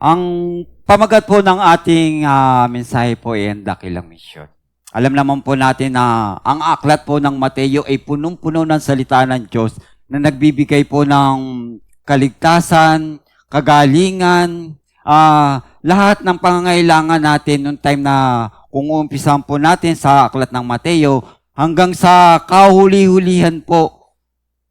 Ang pamagat po ng ating mensahe po ay ang dakilang misyon. Alam naman po natin na ang aklat po ng Mateo ay punong-puno ng salita ng Diyos na nagbibigay po ng kaligtasan, kagalingan, lahat ng pangangailangan natin noong time na kung umpisahan po natin sa aklat ng Mateo hanggang sa kahuli-hulihan po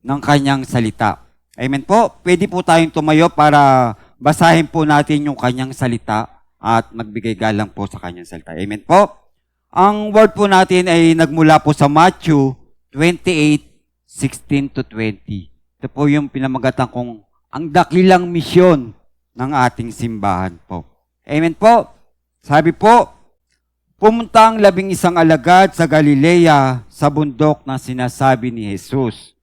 ng kanyang salita. Amen po. Pwede po tayong tumayo para basahin po natin yung kanyang salita at magbigay galang po sa kanyang salita. Amen po. Ang word po natin ay nagmula po sa Matthew 28:16-20. Ito po yung pinamagatan kong ang dakilang misyon ng ating simbahan po. Amen po. Sabi po, pumunta ang 11 alagad sa Galilea sa bundok na sinasabi ni Jesus.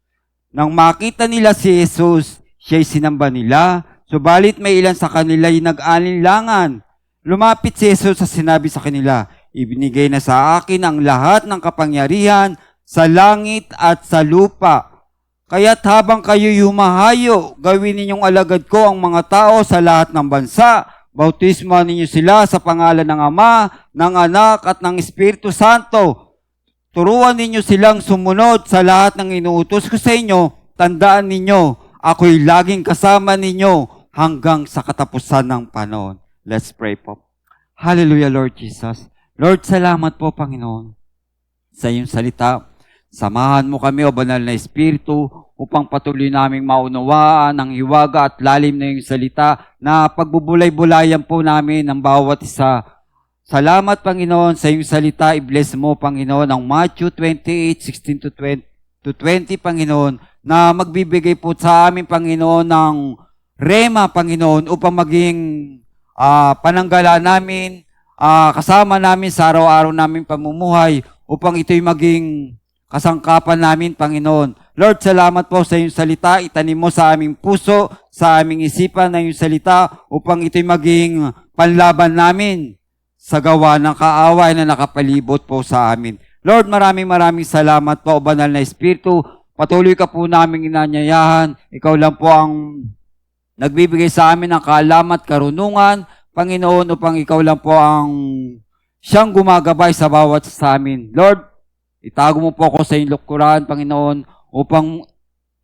Nang makita nila si Jesus, siya'y sinamba nila, subalit may ilan sa kanila ay nag-alinlangan. Lumapit si Jesus sa sinabi sa kanila, ibinigay na sa akin ang lahat ng kapangyarihan sa langit at sa lupa. Kaya't habang kayo'y humahayo, gawin ninyong alagad ko ang mga tao sa lahat ng bansa. Bautismuhan ninyo sila sa pangalan ng Ama, ng Anak at ng Espiritu Santo. Turuan ninyo silang sumunod sa lahat ng inuutos ko sa inyo. Tandaan ninyo, ako'y laging kasama ninyo hanggang sa katapusan ng panahon. Let's pray po. Hallelujah, Lord Jesus. Lord, salamat po, Panginoon, sa iyong salita. Samahan mo kami, O Banal na Espiritu, upang patuloy naming maunawaan ang hiwaga at lalim na iyong salita na pagbubulay-bulayan po namin ng bawat isa. Salamat, Panginoon, sa iyong salita. I-bless mo, Panginoon, ang Matthew 28:16-20, Panginoon, na magbibigay po sa amin, Panginoon, ng rema, Panginoon, upang maging pananggala namin, kasama namin sa araw-araw namin pamumuhay, upang ito'y maging kasangkapan namin, Panginoon. Lord, salamat po sa iyong salita. Itanim mo sa aming puso, sa aming isipan na iyong salita, upang ito'y maging panlaban namin sa gawa ng kaaway na nakapalibot po sa amin. Lord, maraming salamat po, O Banal na Espiritu. Patuloy ka po naming inanyayahan. Ikaw lang po ang nagbibigay sa amin ng kaalaman at karunungan, Panginoon, upang ikaw lang po ang siyang gumagabay sa bawat sa amin. Lord, itago mo po ako sa iyong lukturan, Panginoon, upang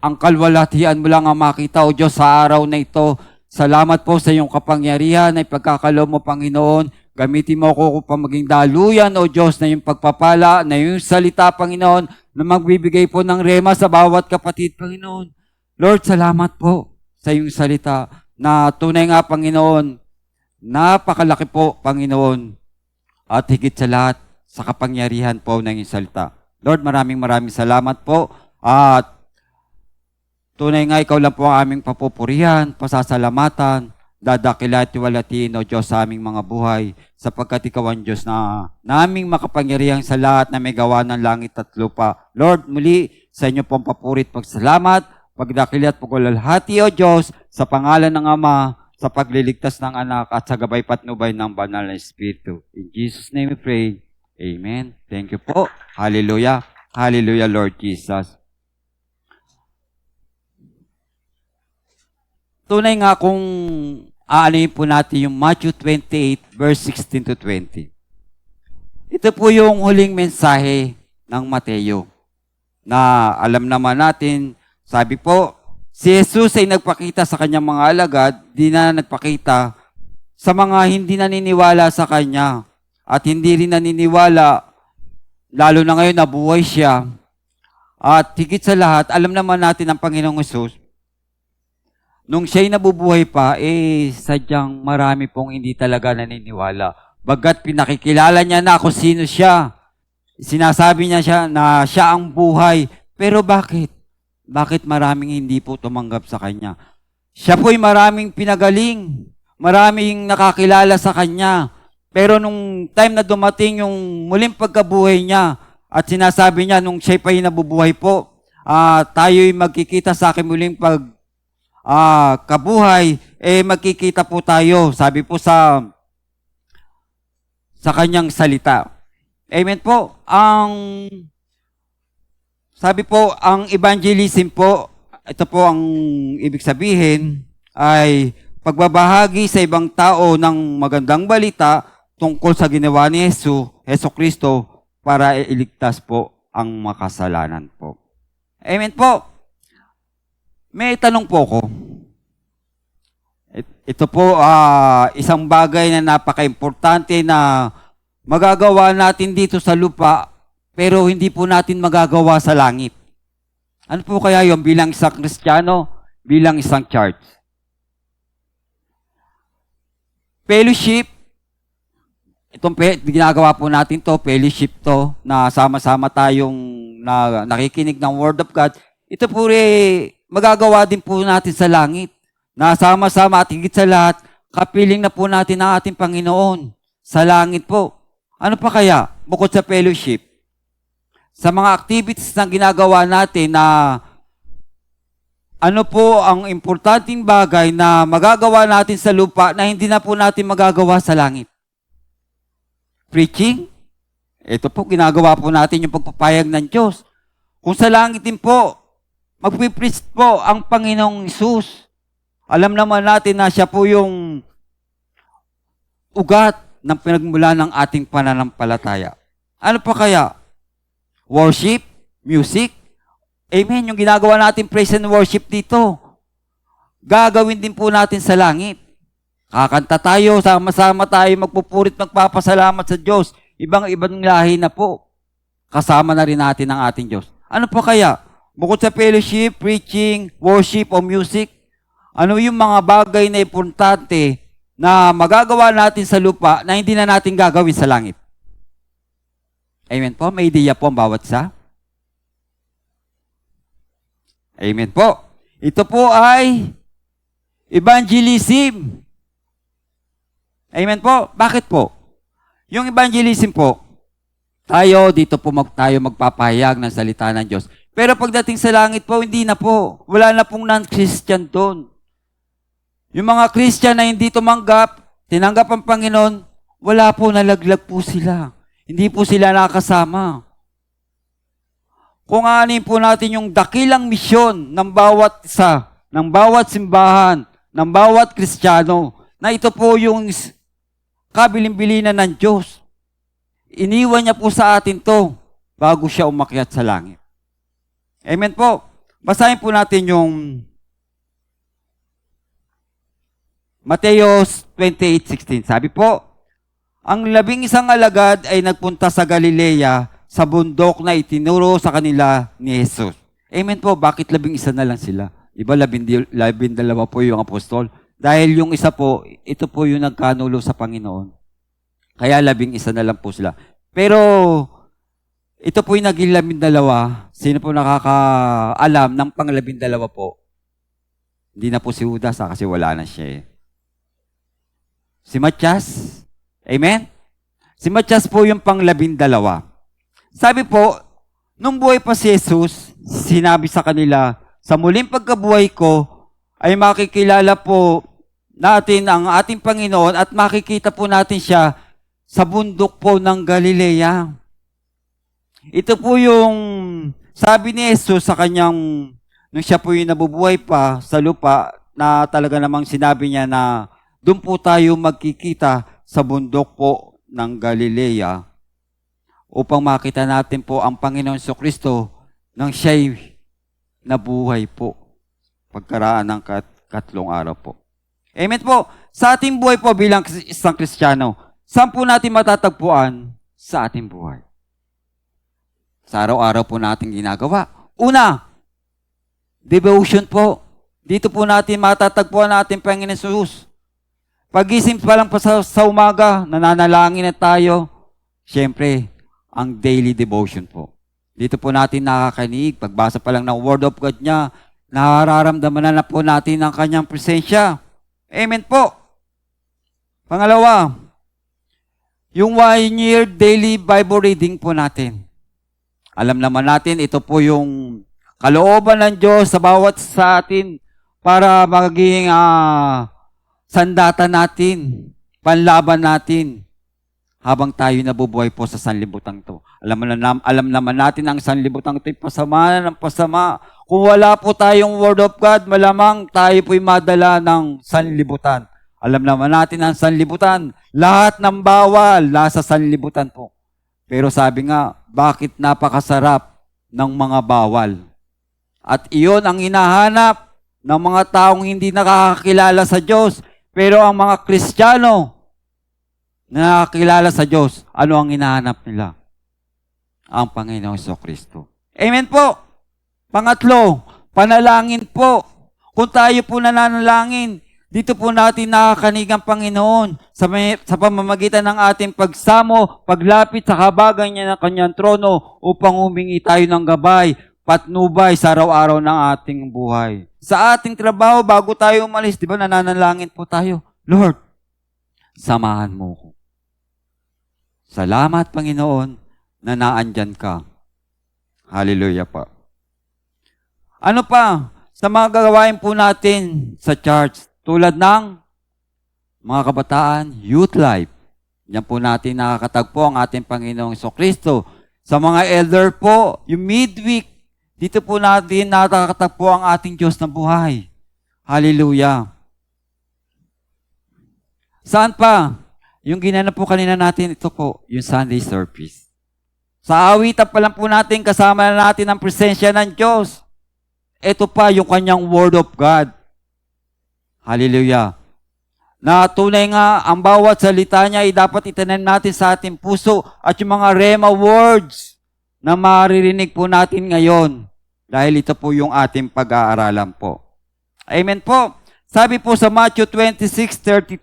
ang kalwalhatian mo lang ang makita, O Diyos, sa araw na ito. Salamat po sa iyong kapangyarihan ay pagkakaloob mo, Panginoon. Gamitin mo ako upang maging daluyan, O Diyos, na iyong pagpapala, na iyong salita, Panginoon, na magbibigay po ng rema sa bawat kapatid, Panginoon. Lord, salamat po sa iyong salita na tunay nga, Panginoon, napakalaki po, Panginoon, at higit sa lahat, sa kapangyarihan po ng iyong salita. Lord, maraming salamat po, at tunay nga, ikaw lang po ang aming papupurihan, pasasalamatan, dadakilat-tiwalatiin, O Diyos, sa aming mga buhay, sapagkat ikaw ang Diyos na naming makapangyarihan sa lahat na may gawa ng langit at lupa. Lord, muli, sa inyo pong papurit pagsalamat, pagdakilat, pagwalalhati, O Diyos, sa pangalan ng Ama, sa pagliligtas ng Anak, at sa gabay patnubay ng Banal na Espiritu. In Jesus' name we pray. Amen. Thank you po. Hallelujah. Hallelujah, Lord Jesus. Tunay nga kung aanuhin po natin yung Matthew 28:16-20. Ito po yung huling mensahe ng Mateo na alam naman natin, sabi po, si Jesus ay nagpakita sa kanyang mga alagad, di na nagpakita sa mga hindi naniniwala sa kanya at hindi rin naniniwala, lalo na ngayon na buhay siya. At higit sa lahat, alam naman natin ang Panginoong Hesus, nung siya'y nabubuhay pa, sadyang marami pong hindi talaga naniniwala. Bagkat pinakikilala niya na kung sino siya. Sinasabi niya siya na siya ang buhay. Pero bakit? Bakit maraming hindi po tumanggap sa kanya? Siya po'y maraming pinagaling. Maraming nakakilala sa kanya. Pero nung time na dumating yung muling pagkabuhay niya, at sinasabi niya nung siya'y pa'y nabubuhay po, tayo'y magkikita sa akin muling kabuhay, magkikita po tayo. Sabi po sa kanyang salita. Amen po. Sabi po, ang evangelism po, ito po ang ibig sabihin, ay pagbabahagi sa ibang tao ng magandang balita tungkol sa ginawa ni Heso Kristo para iligtas po ang makasalanan po. Amen po. May tanong po ko. Ito po, isang bagay na napaka-importante na magagawa natin dito sa lupa, pero hindi po natin magagawa sa langit. Ano po kaya yung bilang isang Kristiyano, bilang isang church? Fellowship, itong ginagawa po natin to, fellowship to, na sama-sama tayong nakikinig ng Word of God. Ito po magagawa din po natin sa langit. Na sama-sama at higit sa lahat, kapiling na po natin ang ating Panginoon sa langit po. Ano pa kaya, bukod sa fellowship? Sa mga activities na ginagawa natin na ano po ang importanteng bagay na magagawa natin sa lupa na hindi na po natin magagawa sa langit? Preaching? Ito po, ginagawa po natin yung pagpapayag ng Diyos. Kung sa langit din po, magpipreach po ang Panginoong Hesus. Alam naman natin na siya po yung ugat ng pinagmula ng ating pananampalataya. Ano pa kaya? Worship? Music? Amen. Yung ginagawa natin praise and worship dito, gagawin din po natin sa langit. Kakanta tayo, sama-sama tayo, magpupurit, magpapasalamat sa Diyos. Ibang-ibang lahi na po. Kasama na rin natin ang ating Diyos. Ano pa kaya? Bukod sa fellowship, preaching, worship, o music, ano yung mga bagay na importante na magagawa natin sa lupa na hindi na natin gagawin sa langit? Amen po. May ideya po ang bawat isa. Amen po. Ito po ay evangelism. Amen po. Bakit po? Yung evangelism po, tayo dito po tayo magpapahayag ng salita ng Diyos. Pero pagdating sa langit po, hindi na po. Wala na pong non-Christian doon. Yung mga Christian na hindi tinanggap ang Panginoon, wala po, nalaglag po sila. Hindi po sila nakasama. Kung aanin po natin yung dakilang misyon ng bawat isa, ng bawat simbahan, ng bawat Kristiyano, na ito po yung kabilin-bilinan ng Diyos. Iniwan niya po sa atin to bago siya umakyat sa langit. Amen po. Basahin po natin yung Mateo 28:16. Sabi po, ang 11 alagad ay nagpunta sa Galilea sa bundok na itinuro sa kanila ni Jesus. Amen po. Bakit 11 na lang sila? Diba 12 po yung apostol? Dahil yung isa po, ito po yung nagkanulo sa Panginoon. Kaya 11 na lang po sila. Pero ito po yung naging 12. Sino po nakakaalam ng pang-12 po? Hindi na po si Judas kasi wala na siya eh. Si Matias. Amen? Si Matias po yung pang-12. Sabi po, nung buhay pa si Jesus, sinabi sa kanila, sa muling pagkabuhay ko, ay makikilala po natin ang ating Panginoon at makikita po natin siya sa bundok po ng Galilea. Ito po yung sabi ni Jesus sa kanyang, nung siya po yung nabubuhay pa sa lupa, na talaga namang sinabi niya na doon po tayo magkikita sa bundok po ng Galilea upang makita natin po ang Panginoon Kristo nang siya'y nabuhay po pagkaraan ng katlong araw po. Amen po. Sa ating buhay po bilang isang Kristiyano, saan po natin matatagpuan sa ating buhay? Sa araw-araw po natin ginagawa. Una, devotion po. Dito po natin matatagpuan natin Panginoon Jesus. Pagising pa lang po sa umaga, nananalangin na tayo. Siyempre, ang daily devotion po. Dito po natin nakakaniig. Pagbasa pa lang ng Word of God niya, nararamdaman na po natin ang kanyang presensya. Amen po. Pangalawa, yung 1 year daily Bible reading po natin. Alam naman natin, ito po yung kalooban ng Diyos sa bawat sa atin para maging sandata natin, panlaban natin. habang tayo nabubuhay po sa sanlibutan to. Alam naman natin ang sanlibutan ito'y pasama ng pasama. Kung wala po tayong Word of God, malamang tayo po'y madala ng sanlibutan. Alam naman natin ang sanlibutan. Lahat ng bawal nasa sanlibutan po. Pero sabi nga, bakit napakasarap ng mga bawal? At iyon ang hinahanap ng mga taong hindi nakakakilala sa Diyos. Pero ang mga Kristiyano na nakakilala sa Diyos, ano ang hinahanap nila? Ang Panginoong Jesucristo. Amen po. Pangatlo, panalangin po. Kung tayo po nananalangin, dito po natin nakakanig ang Panginoon sa pamamagitan ng ating pagsamo, paglapit sa habagan niya ng kanyang trono upang humingi tayo ng gabay, patnubay sa araw-araw ng ating buhay. Sa ating trabaho, bago tayo umalis, di ba nananalangin po tayo, Lord, samahan mo ko. Salamat, Panginoon, na naandyan ka. Hallelujah pa. Ano pa? Sa mga gagawain po natin sa church, tulad ng mga kabataan, youth life. Yan po natin nakakatagpo ang ating Panginoong Jesucristo. Sa mga elder po, yung midweek, dito po natin nakakatagpo ang ating Diyos na buhay. Hallelujah. Saan pa? Yung ginanap po kanina natin, ito po, yung Sunday service. Sa awitan pa lang po natin, kasama na natin ang presensya ng Diyos. Ito pa, yung kanyang Word of God. Hallelujah. Na tunay nga, ang bawat salita niya ay dapat itanim natin sa ating puso at yung mga rhema words na maririnig po natin ngayon. Dahil ito po yung ating pag-aaralan po. Amen po. Sabi po sa Matthew 26:32,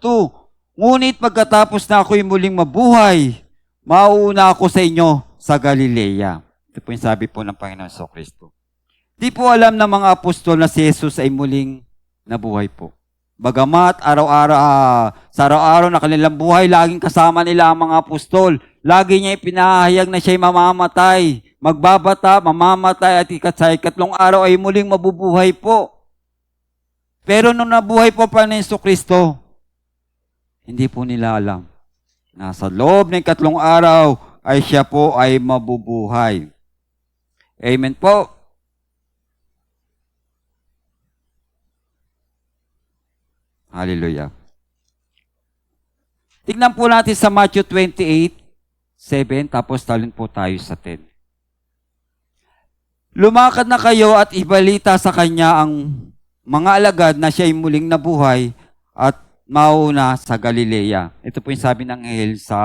ngunit pagkatapos na ako'y muling mabuhay, mauuna ako sa inyo sa Galilea. Ito po yung sabi po ng Panginoon Jesucristo. Di po alam ng mga apostol na si Jesus ay muling nabuhay po. Bagamat sa araw-araw na kanilang buhay, laging kasama nila ang mga apostol. Lagi niya ipinahayag na siya'y mamamatay, magbabata, mamamatay, at sa ikatlong araw ay muling mabubuhay po. Pero nung nabuhay po pa ni Jesucristo, hindi po nila alam na sa loob ng ikatlong araw ay siya po ay mabubuhay. Amen po. Hallelujah. Tignan po natin sa Matthew 28:7, tapos talon po tayo sa 10. Lumakad na kayo at ibalita sa kanya ang mga alagad na siya'y muling nabuhay at mauna sa Galilea. Ito po yung sabi ng anghel sa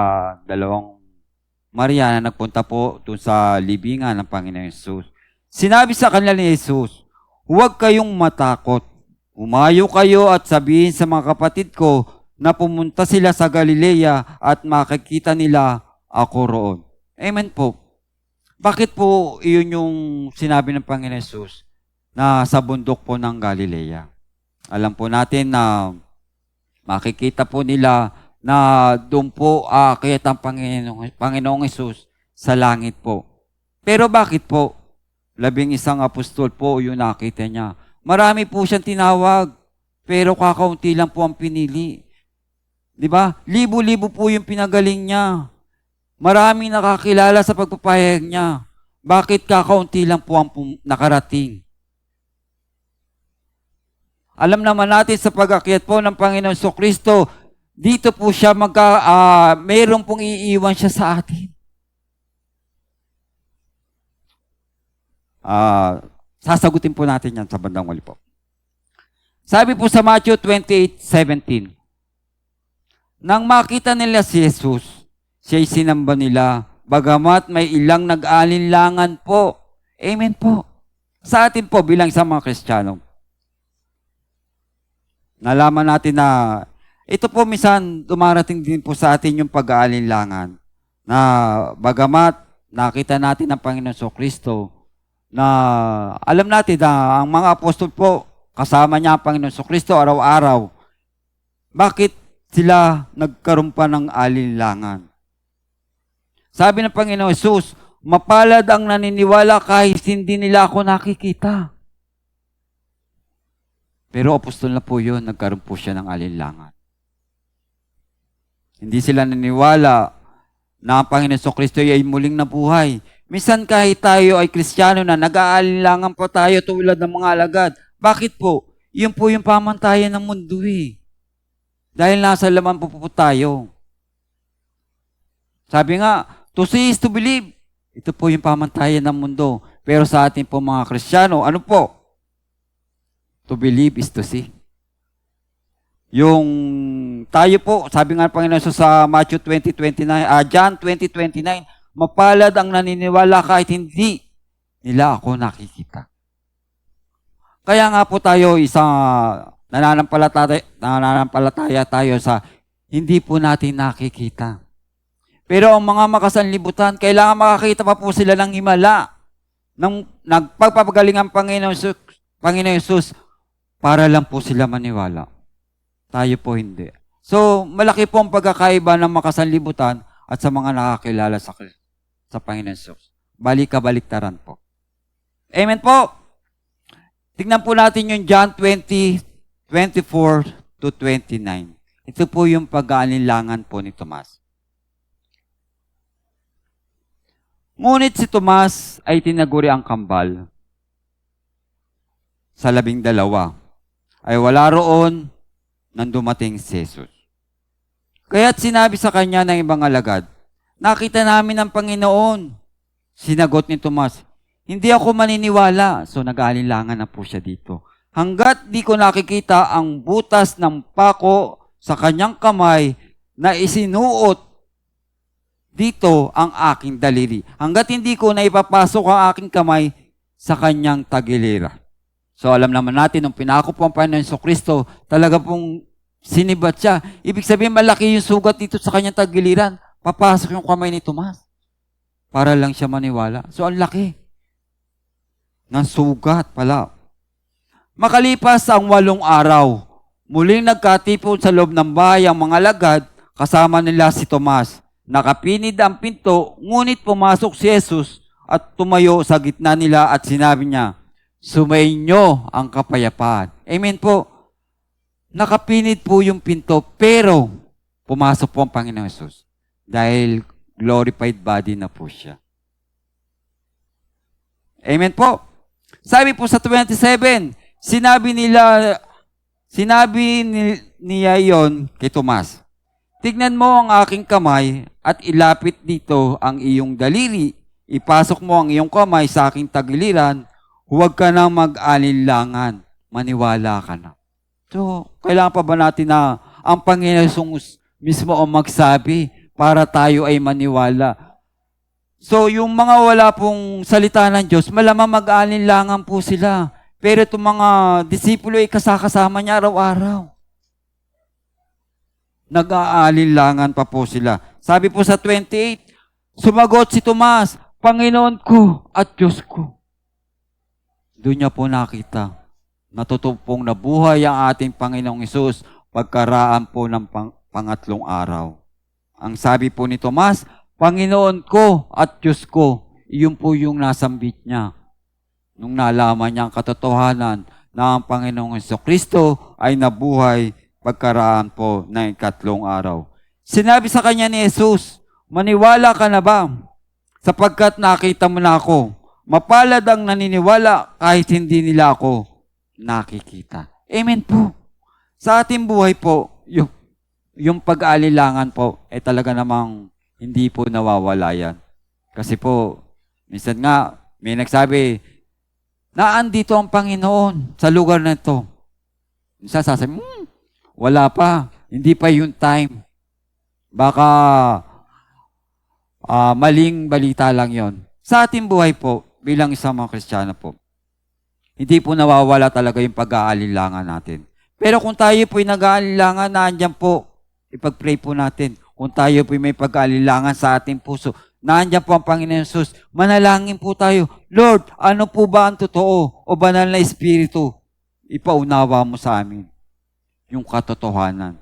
dalawang Maria na nagpunta po doon sa libingan ng Panginoon Jesus. Sinabi sa kanila ni Jesus, huwag kayong matakot. Umayo kayo at sabihin sa mga kapatid ko na pumunta sila sa Galilea at makikita nila ako roon. Amen po. Bakit po iyon yung sinabi ng Panginoon Jesus na sa bundok po ng Galilea? Alam po natin na makikita po nila na doon po aakyat ang Panginoong Jesus sa langit po. Pero bakit po? 11 apostol po yung nakita niya. Marami po siyang tinawag, pero kakaunti lang po ang pinili. Di ba? Libo-libo po yung pinagaling niya. Maraming nakakilala sa pagpapahayag niya. Bakit kakaunti lang po ang nakarating? Alam naman natin sa pag-akyat po ng Panginoon Jesucristo, dito po siya mayroon pong iiwan siya sa atin. Sasagutin po natin yan sa bandang huli po. Sabi po sa Matthew 28:17, nang makita nila si Jesus, siya'y sinamba nila, bagamat may ilang nag-alinlangan po. Amen po. Sa atin po bilang isang mga Kristiyano, nalaman natin na ito po minsan dumarating din po sa atin yung pag-aalinlangan na bagamat nakita natin ang Panginoon Jesucristo, na alam natin na ang mga apostol po, kasama niya ang Panginoon Jesucristo araw-araw. Bakit sila nagkaroon pa ng alinlangan? Sabi ng Panginoon Jesus, mapalad ang naniniwala kahit hindi nila ako nakikita. Pero apostol na po yun, nagkaroon po siya ng alinlangan. Hindi sila naniniwala na ang Panginoon Kristo ay muling nabuhay. Minsan kahit tayo ay Kristiyano na, nag-aalinlangan po tayo tulad ng mga alagad. Bakit po? Yun po yung pamantayan ng mundo eh. Dahil nasa laman po tayo. Sabi nga, to see is to believe. Ito po yung pamantayan ng mundo. Pero sa ating po mga Kristiyano, ano po? To believe is to see. Yung tayo po, sabi nga ng Panginoon sa Matthew 20:29, John 20:29, mapalad ang naniniwala kahit hindi nila ako nakikita. Kaya nga po tayo isang nananampalataya tayo sa hindi po natin nakikita. Pero ang mga makasanlibutan, kailangan makakita pa po sila ng himala. Nang nagpagpapagaling ang Panginoon Jesus para lang po sila maniwala. Tayo po hindi. So, malaki po ang pagkakaiba ng makasanlibutan at sa mga nakakilala sa Panginoon Jesus. Balik-kabaliktaran po. Amen po! Tignan po natin yung John 20:24-29. Ito po yung pag-aalinlangan po ni Tomas. Ngunit si Tomas ay tinaguri ang kambal. Sa 12 ay wala roon nang dumating si Jesus. Kaya't sinabi sa kanya ng ibang alagad, nakita namin ang Panginoon. Sinagot ni Tomas, hindi ako maniniwala. So nag-aalinlangan na po siya dito. Hanggat di ko nakikita ang butas ng pako sa kanyang kamay na isinuot dito ang aking daliri. Hanggat hindi ko na ipapasok ang aking kamay sa kanyang tagilira. So alam naman natin, nung pinako po ang Panginoon Kristo, talaga pong sinibat siya. Ibig sabihin, malaki yung sugat dito sa kanyang tagiliran. Papasok yung kamay ni Tomas. Para lang siya maniwala. So ang laki ng sugat pala. Makalipas ang 8 araw, muling nagkatipon sa loob ng bahay ang mga alagad, kasama nila si Tomas. Nakapinid ang pinto, ngunit pumasok si Jesus at tumayo sa gitna nila at sinabi niya, sumainyo ang kapayapaan. Amen po. Nakapinid po yung pinto, pero pumasok po ang Panginoon Jesus dahil glorified body na po siya. Amen po. Sabi po sa 27, sinabi niya yon kay Tomas, tignan mo ang aking kamay at ilapit dito ang iyong daliri. Ipasok mo ang iyong kamay sa aking tagiliran. Huwag ka nang mag-alinlangan. Maniwala ka na. So, kailangan pa ba natin na ang Panginoon mismo ang magsabi para tayo ay maniwala? So, yung mga wala pong salita ng Diyos, malamang mag-alinlangan po sila. Pero itong mga disipulo ay kasakasama niya araw-araw. Nag-aalinlangan pa po sila. Sabi po sa 28, sumagot si Tomas, Panginoon ko at Diyos ko. Doon niya po nakita, natutupong nabuhay ang ating Panginoong Hesus pagkaraan po ng pangatlong araw. Ang sabi po ni Tomas, Panginoon ko at Diyos ko, iyon po yung nasambit niya. Nung nalaman niya ang katotohanan na ang Panginoong Jesucristo ay nabuhay pagkaraan po ng 3 araw. Sinabi sa kanya ni Jesus, maniwala ka na ba? Sapagkat nakita mo na ako. Mapalad ang naniniwala kahit hindi nila ako nakikita. Amen po. Sa ating buhay po, yung pag-aalilangan po, talaga namang hindi po nawawala yan. Kasi po, minsan nga, may nagsabi, naandito ang Panginoon sa lugar na ito. Minsan sasabi, wala pa. Hindi pa yung time. Baka maling balita lang yon. Sa ating buhay po, bilang isang mga Kristiyano po, hindi po nawawala talaga yung pag-aalilangan natin. Pero kung tayo po'y nag-aalilangan, naandyan po, ipag-pray po natin. Kung tayo po'y may pag-aalilangan sa ating puso, naandyan po ang Panginoon Jesus. Manalangin po tayo, Lord, ano po ba ang totoo o banal na Espiritu? Ipaunawa mo sa amin yung katotohanan.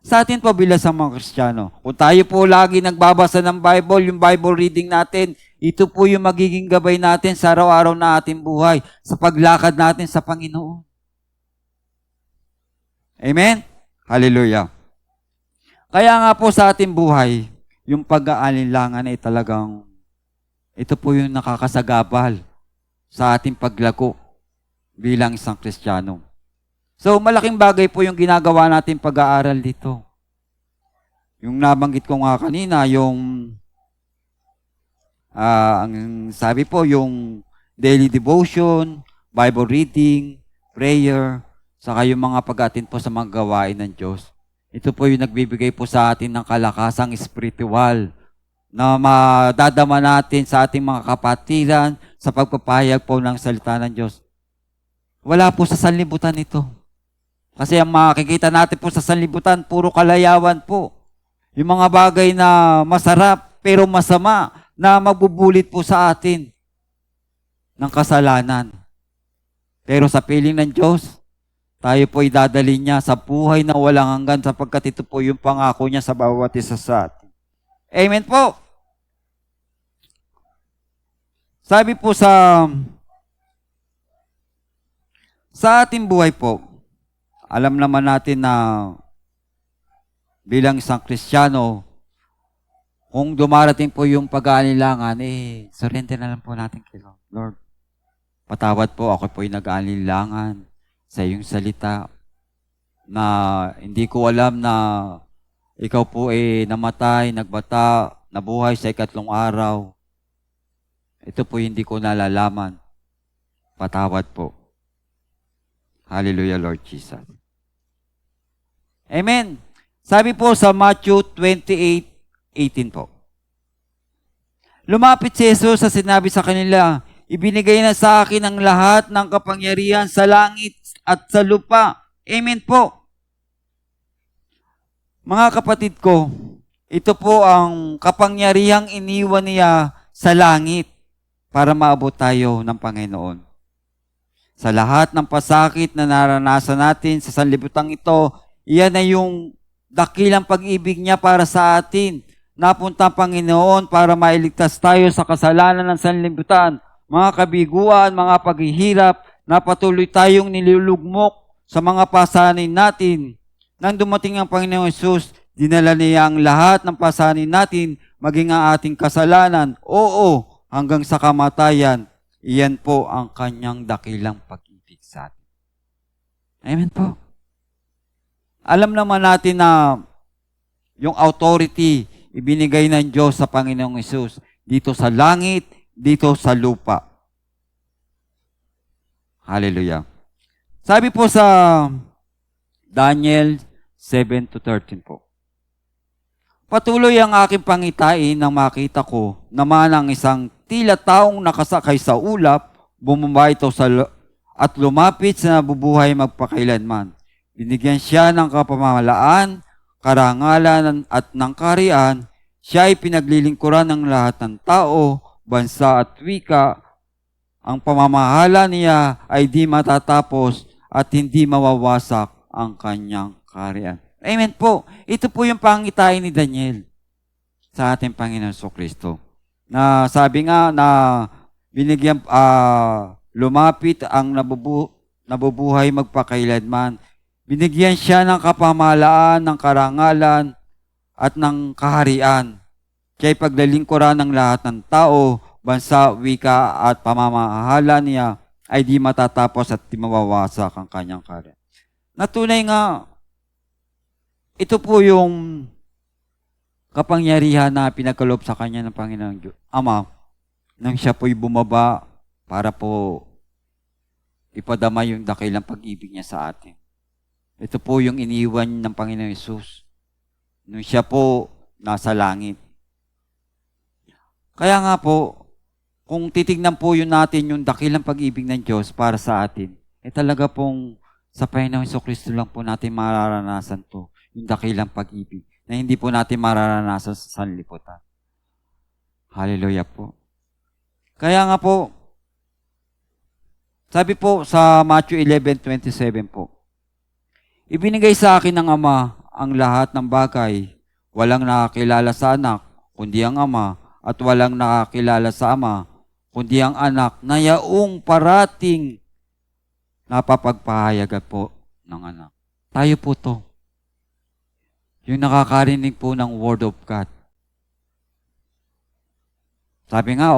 Sa atin po bilang sa mga Kristiyano, kung tayo po lagi nagbabasa ng Bible, yung Bible reading natin, ito po yung magiging gabay natin sa araw-araw na ating buhay, sa paglakad natin sa Panginoon. Amen? Hallelujah. Kaya nga po sa ating buhay, yung pag-aalinlangan ay talagang, ito po yung nakakasagabal sa ating paglago bilang isang Kristiyano. So, malaking bagay po yung ginagawa natin pag-aaral dito. Yung nabanggit ko nga kanina, yung ang sabi po, yung daily devotion, Bible reading, prayer, saka yung mga pag-attend po sa mga gawain ng Diyos. Ito po yung nagbibigay po sa atin ng kalakasang espiritual na madadama natin sa ating mga kapatiran sa pagpapahayag po ng salita ng Diyos. Wala po sa sanlibutan ito. Kasi ang makikita natin po sa sanlibutan, puro kalayawan po. Yung mga bagay na masarap pero masama na magbubulit po sa atin ng kasalanan. Pero sa piling ng Diyos, tayo po idadali niya sa buhay na walang hanggan sapagkat ito po yung pangako niya sa bawat isa sa atin. Amen po. Sabi po sa ating buhay po, alam naman natin na bilang isang Kristiyano, kung dumarating po yung pag-aalilangan, surrender na lang po natin kay Lord. Lord, patawad po, ako po yung nag-aalilangan sa iyong salita na hindi ko alam na ikaw po namatay, nagbata, nabuhay sa ikatlong araw. Ito po hindi ko nalalaman. Patawad po. Hallelujah, Lord Jesus. Amen. Sabi po sa Matthew 28:18 po. Lumapit si Jesus sa sinabi sa kanila, ibinigay na sa akin ang lahat ng kapangyarihan sa langit at sa lupa. Amen po. Mga kapatid ko, ito po ang kapangyarihang iniwan niya sa langit para maabot tayo ng Panginoon. Sa lahat ng pasakit na naranasan natin sa sanlibutang ito, iyan ay yung dakilang pag-ibig niya para sa atin. Napunta ang Panginoon para mailigtas tayo sa kasalanan ng sanlibutan, mga kabiguan, mga paghihirap, na patuloy tayong nilulugmok sa mga pasanin natin. Nang dumating ang Panginoong Hesus, dinala niya ang lahat ng pasanin natin, maging ang ating kasalanan. Oo, hanggang sa kamatayan. Iyan po ang kanyang dakilang pag-ibig sa atin. Amen po. Alam naman natin na yung authority ibinigay ng Diyos sa Panginoong Hesus dito sa langit, dito sa lupa. Hallelujah. Sabi po sa Daniel 7-13 po. Patuloy ang aking pangitain nang makita ko naman ang isang tila taong nakasakay sa ulap, bumaba ito at lumapit sa nabubuhay magpakailanman. Binigyan siya ng kapamahalaan, karangalan at ng kaharian. Siya ay pinaglilingkuran ng lahat ng tao, bansa at wika. Ang pamamahala niya ay di matatapos at hindi mawawasak ang kanyang kaharian. Amen po. Ito po yung pangitain ni Daniel sa ating Panginoon Kristo. Na sabi nga na binigyan lumapit ang nabubuhay magpakailanman. Binigyan siya ng kapamahalaan, ng karangalan, at ng kaharian. Siya'y paglalingkuran ng lahat ng tao, bansa, wika, at pamamahala niya ay di matatapos at di mawawasak ang kanyang kaharian. Natunay nga, ito po yung kapangyarihan na pinagkaloob sa kanya ng Panginoong Diyos, Ama, nang siya po'y bumaba para po ipadama yung dakilang pag-ibig niya sa atin. Ito po yung iniwan ng Panginoong Hesus nung siya po nasa langit. Kaya nga po, kung titignan po yun natin yung dakilang pag-ibig ng Diyos para sa atin, talaga pong sa Panginoong Kristo lang po natin mararanasan to, yung dakilang pag-ibig, na hindi po natin mararanasan sa sanlibutan. Hallelujah po. Kaya nga po, sabi po sa Matthew 11:27 po, ibinigay sa akin ng Ama ang lahat ng bagay. Walang nakakilala sa anak, kundi ang Ama, at walang nakakilala sa Ama, kundi ang anak, na yaong parating napapagpahayagan po ng anak. Tayo po to. Yung nakakarinig po ng Word of God. Sabi nga,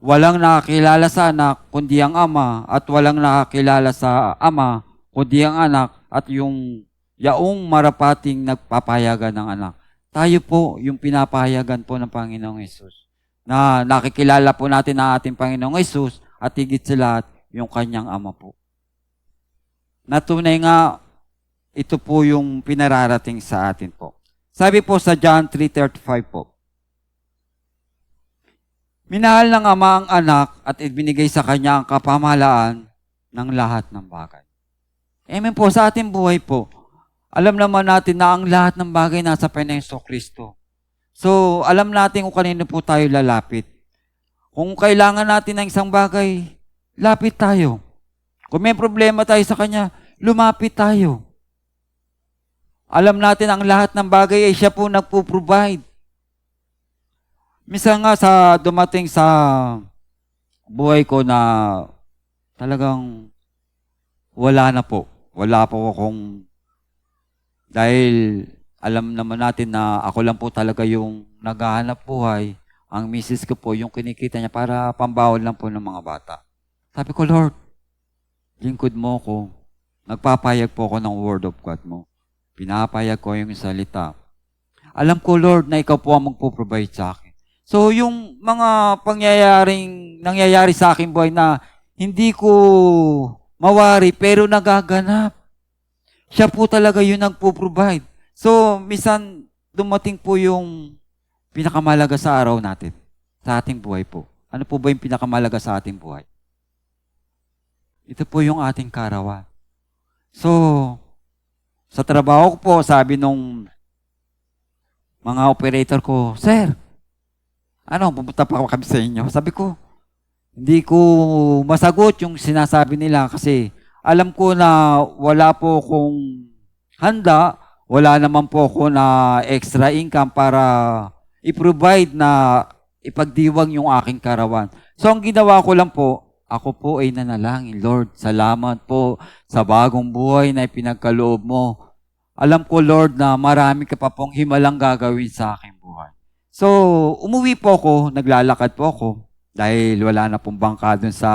walang nakakilala sa anak kundi ang ama at walang nakakilala sa ama kundi ang anak at yung yaong marapating nagpapayagan ng anak. Tayo po yung pinapayagan po ng Panginoong Hesus. Na nakikilala po natin ang ating Panginoong Hesus at higit sa lahat yung kanyang ama po. Natunay nga, ito po yung pinararating sa atin po. Sabi po sa John 3:35 po, minahal ng ama ang anak at ibinigay sa kanya ang kapamahalaan ng lahat ng bagay. Amen po, sa ating buhay po, alam naman natin na ang lahat ng bagay nasa Panginoong Kristo. So, alam natin kung kanino po tayo lalapit. Kung kailangan natin ng isang bagay, lapit tayo. Kung may problema tayo sa Kanya, lumapit tayo. Alam natin ang lahat ng bagay ay siya po nagpo-provide. Minsan nga dumating sa buhay ko na talagang wala na po. Wala po akong, dahil alam naman natin na ako lang po talaga yung naghahanap buhay. Ang misis ko po, yung kinikita niya para pambawal lang po ng mga bata. Sabi ko, Lord, lingkod mo ko. Nagpapayag po ako ng word of God mo. Pinapayag ko yung salita. Alam ko, Lord, na ikaw po ang magpo-provide sa akin. So, yung mga nangyayari sa akin buhay na hindi ko mawari, pero nagaganap. Siya po talaga yung nagpo-provide. So, minsan, dumating po yung pinakamalaga sa araw natin, sa ating buhay po. Ano po ba yung pinakamalaga sa ating buhay? Ito po yung ating karawan. So, sa trabaho ko po, sabi nung mga operator ko, Sir, pupunta pa kami sa inyo. Sabi ko, hindi ko masagot yung sinasabi nila kasi alam ko na wala po akong handa, wala naman po ako na extra income para i-provide na ipagdiwang yung aking karawan. So, ang ginawa ko lang po, ako po ay nanalangin, Lord, salamat po sa bagong buhay na ipinagkaloob mo. Alam ko, Lord, na marami ka pa pong himalang gagawin sa aking buhay. So, umuwi po ako, naglalakad po ako, dahil wala na pong bangka dun sa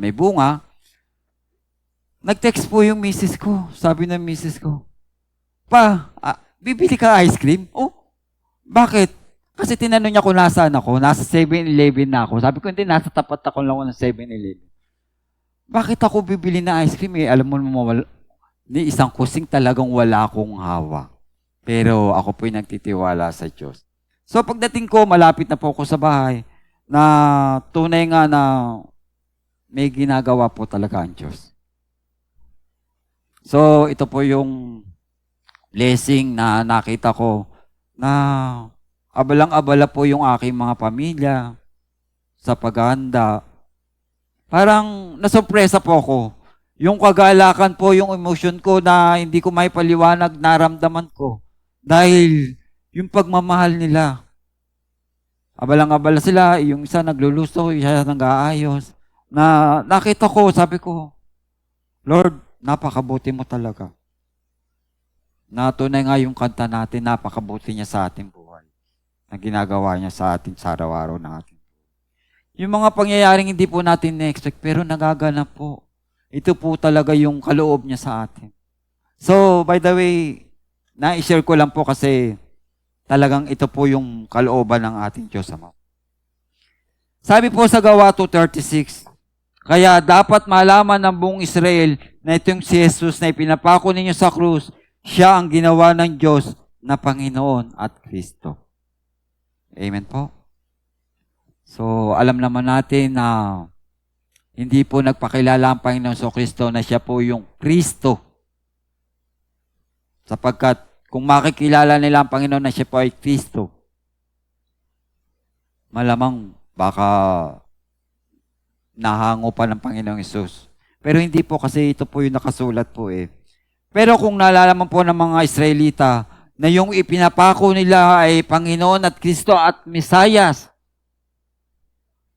may bunga. Nag-text po yung misis ko. Sabi ng misis ko, bibili ka ice cream? Oh, bakit? Kasi tinanong niya kung nasaan ako. Nasa 7-Eleven na ako. Sabi ko, hindi, nasa tapat ako lang ng 7-Eleven. Bakit ako bibili na ice cream? Alam mo naman, isang kusing talagang wala akong hawa. Pero ako po'y nagtitiwala sa Diyos. So pagdating ko, malapit na po ako sa bahay, na tunay nga na may ginagawa po talaga ang Diyos. So ito po yung blessing na nakita ko na abalang-abala po yung aking mga pamilya sa paghahanda. Parang nasurpresa po ako. Yung kagalakan po, yung emotion ko na hindi ko may paliwanag, naramdaman ko. Dahil yung pagmamahal nila. Abalang-abala sila, yung isa nagluluto, isa nag-aayos. Na nakita ko, sabi ko, Lord, napakabuti mo talaga. Natunay nga yung kanta natin, napakabuti niya sa ating buhay. Na ginagawa niya sa atin sa araw-araw na atin. Yung mga pangyayaring hindi po natin na-expect, pero nagaganap po. Ito po talaga yung kaloob niya sa atin. So, by the way, na-share ko lang po kasi talagang ito po yung kalooban ng ating Diyos Ama. Sabi po sa Gawa 2:36, kaya dapat malaman ng buong Israel na itong si Jesus na ipinapako ninyo sa krus, siya ang ginawa ng Diyos na Panginoon at Kristo. Amen po. So, alam naman natin na hindi po nagpakilala ang Panginoon sa Kristo na siya po yung Kristo. Sapagkat kung makikilala nila ang Panginoon na siya po ay Kristo, malamang baka nahango pa ng Panginoong Hesus. Pero hindi po kasi ito po yung nakasulat po eh. Pero kung nalalaman po ng mga Israelita na yung ipinapako nila ay Panginoon at Kristo at Mesayas,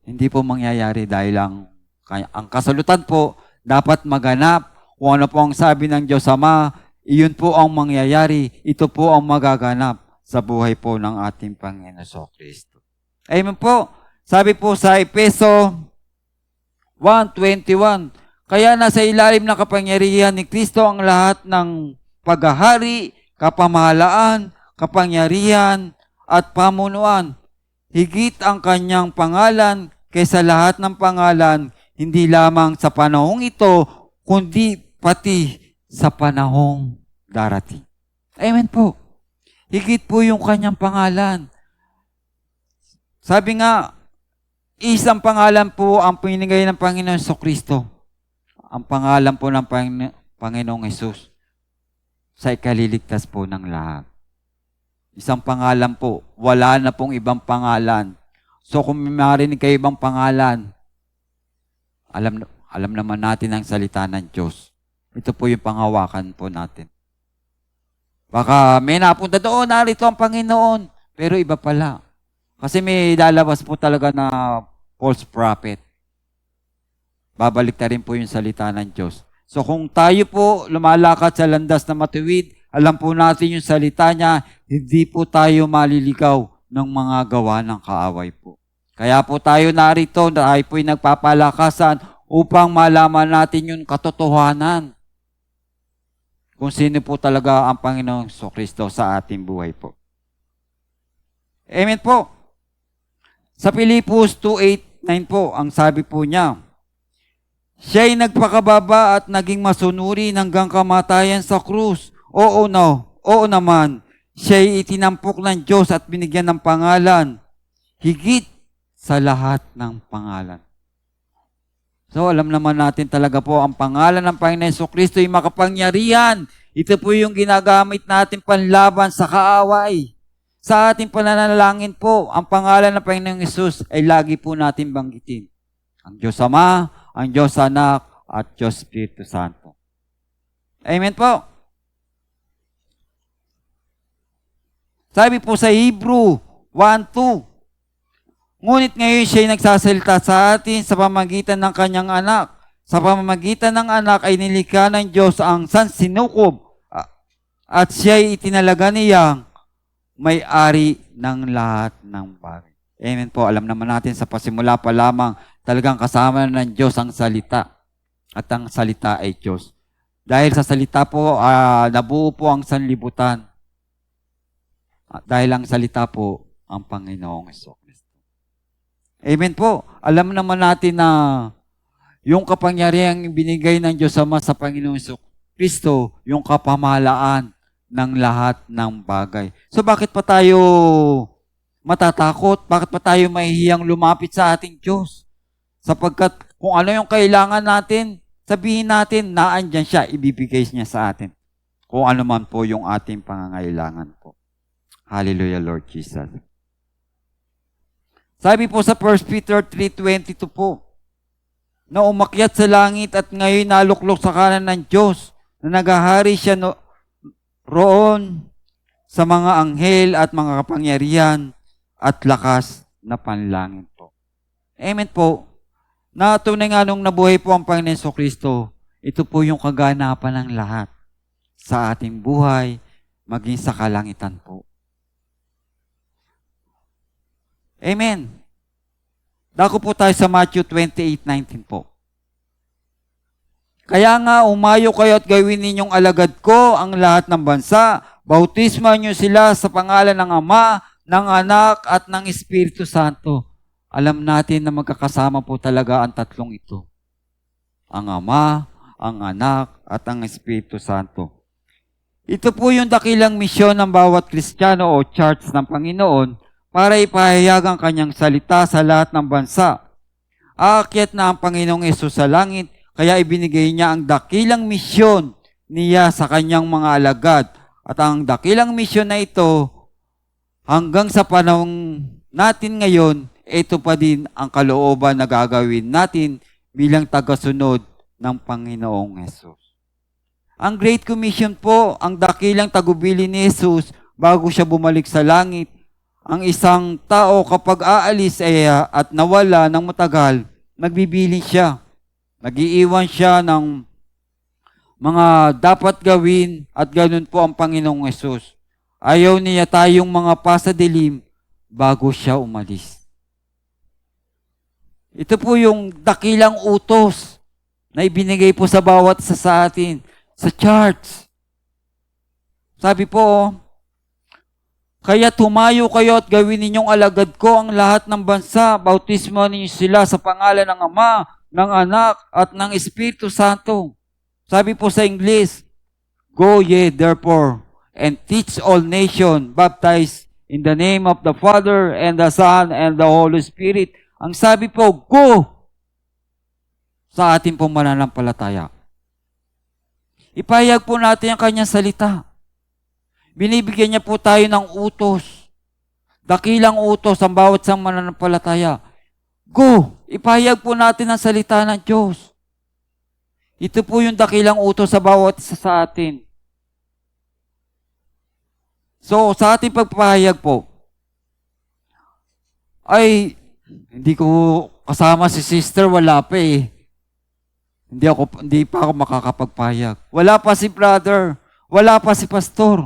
hindi po mangyayari dahil ang kasalutan po dapat maganap. Kung ano po ang sabi ng Diyos Ama, iyon po ang mangyayari. Ito po ang magaganap sa buhay po ng ating Panginoon Kristo. Amen po. Sabi po sa Efeso 1:21, kaya nasa ilalim ng kapangyarihan ni Kristo ang lahat ng paghahari, kapamahalaan, kapangyarihan, at pamunuan. Higit ang kanyang pangalan kaysa lahat ng pangalan, hindi lamang sa panahong ito, kundi pati sa panahong darating. Amen po. Higit po yung kanyang pangalan. Sabi nga, isang pangalan po ang pinigay ng Panginoon Jesucristo. Ang pangalan po ng Panginoong Jesus sa ikaliligtas po ng lahat. Isang pangalan po, wala na pong ibang pangalan. So kung may marinig kayo ibang pangalan, alam naman natin ang salita ng Diyos. Ito po yung panghawakan po natin. Baka may napunta doon, narito ang Panginoon, pero iba pala. Kasi may lalabas po talaga na false prophet. Babalik na rin po yung salita ng Diyos. So kung tayo po lumalakad sa landas na matuwid, alam po natin yung salita niya, hindi po tayo maliligaw ng mga gawa ng kaaway po. Kaya po tayo narito, tayo po'y nagpapalakasan upang malaman natin yung katotohanan kung sino po talaga ang Panginoong Jesucristo sa ating buhay po. Amen po. Sa Filipos 2:8-9 po, ang sabi po niya, siya'y nagpakababa at naging masunuri hanggang kamatayan sa krus. Oo naman, siya'y itinampok ng Diyos at binigyan ng pangalan, higit sa lahat ng pangalan. So, alam naman natin talaga po, ang pangalan ng Panginoon Jesucristo ay makapangyarihan. Ito po yung ginagamit natin panlaban sa kaaway. Sa ating pananalangin po, ang pangalan ng Panginoong Jesus ay lagi po natin banggitin. Ang Diyos Ama, ang Diyos Anak, at Diyos Espiritu Santo. Amen po. Sabi po sa Hebrew 1:2, ngunit ngayon siya'y nagsasalita sa atin sa pamamagitan ng kanyang anak. Sa pamamagitan ng anak ay nilikha ng Diyos ang sansinukob at siya'y itinalaga niyang may-ari ng lahat ng bagay. Amen po. Alam naman natin sa pasimula pa lamang talagang kasama ng Diyos ang salita. At ang salita ay Diyos. Dahil sa salita po, nabuo po ang sanlibutan. Dahil ang salita po, ang Panginoong Jesucristo. Amen po. Alam naman natin na yung kapangyarihang binigay ng Diyos Ama sa Panginoong Jesucristo, yung kapamahalaan ng lahat ng bagay. So bakit pa tayo matatakot? Bakit pa tayo mahihiyang lumapit sa ating Diyos? Sapagkat kung ano yung kailangan natin, sabihin natin na andyan siya, ibibigay niya sa atin. Kung ano man po yung ating pangangailangan po. Hallelujah, Lord Jesus. Sabi po sa 1 Peter 3:22 po, na umakyat sa langit at ngayon naluklok sa kanan ng Diyos, na naghahari siya roon sa mga anghel at mga kapangyarihan at lakas na panlangit po. Amen po. Na tunay nga nung nabuhay po ang Panginoon Jesucristo, ito po yung kaganapan ng lahat sa ating buhay, maging sa kalangitan po. Amen. Dako po tayo sa Matthew 28:19 po. Kaya nga umayo kayo at gawin ninyong alagad ko ang lahat ng bansa. Bautisman niyo sila sa pangalan ng Ama, ng Anak, at ng Espiritu Santo. Alam natin na magkakasama po talaga ang tatlong ito. Ang Ama, ang Anak, at ang Espiritu Santo. Ito po yung dakilang misyon ng bawat Kristiyano o church ng Panginoon para ipahayag ang kanyang salita sa lahat ng bansa. Aakyat na ang Panginoong Hesus sa langit, kaya ibinigay niya ang dakilang misyon niya sa kanyang mga alagad. At ang dakilang misyon na ito, hanggang sa panahon natin ngayon, ito pa din ang kalooban na gagawin natin bilang tagasunod ng Panginoong Hesus. Ang Great Commission po, ang dakilang tagubili ni Hesus bago siya bumalik sa langit. Ang isang tao kapag aalis at nawala ng matagal, nagbibilin siya. Nag-iiwan siya ng mga dapat gawin at ganun po ang Panginoong Hesus. Ayaw niya tayong mga pasadilim bago siya umalis. Ito po yung dakilang utos na ibinigay po sa bawat isa sa atin. Sa charts. Sabi po, kaya tumayo kayo at gawin ninyong alagad ko ang lahat ng bansa. Bautismo ninyo sila sa pangalan ng Ama, ng Anak, at ng Espiritu Santo. Sabi po sa English, go ye therefore and teach all nations, baptize in the name of the Father and the Son and the Holy Spirit. Ang sabi po, go sa ating pong mananampalataya. Ipahayag po natin ang kanyang salita. Binibigyan niya po tayo ng utos. Dakilang utos ang bawat isang mananampalataya. Go! Ipahayag po natin ang salita ng Diyos. Ito po yung dakilang utos sa bawat isa sa atin. So, sa ating pagpapahayag po, ay, hindi ko kasama si sister, wala pa eh. Hindi pa ako makakapagpahayag. Wala pa si brother, wala pa si pastor.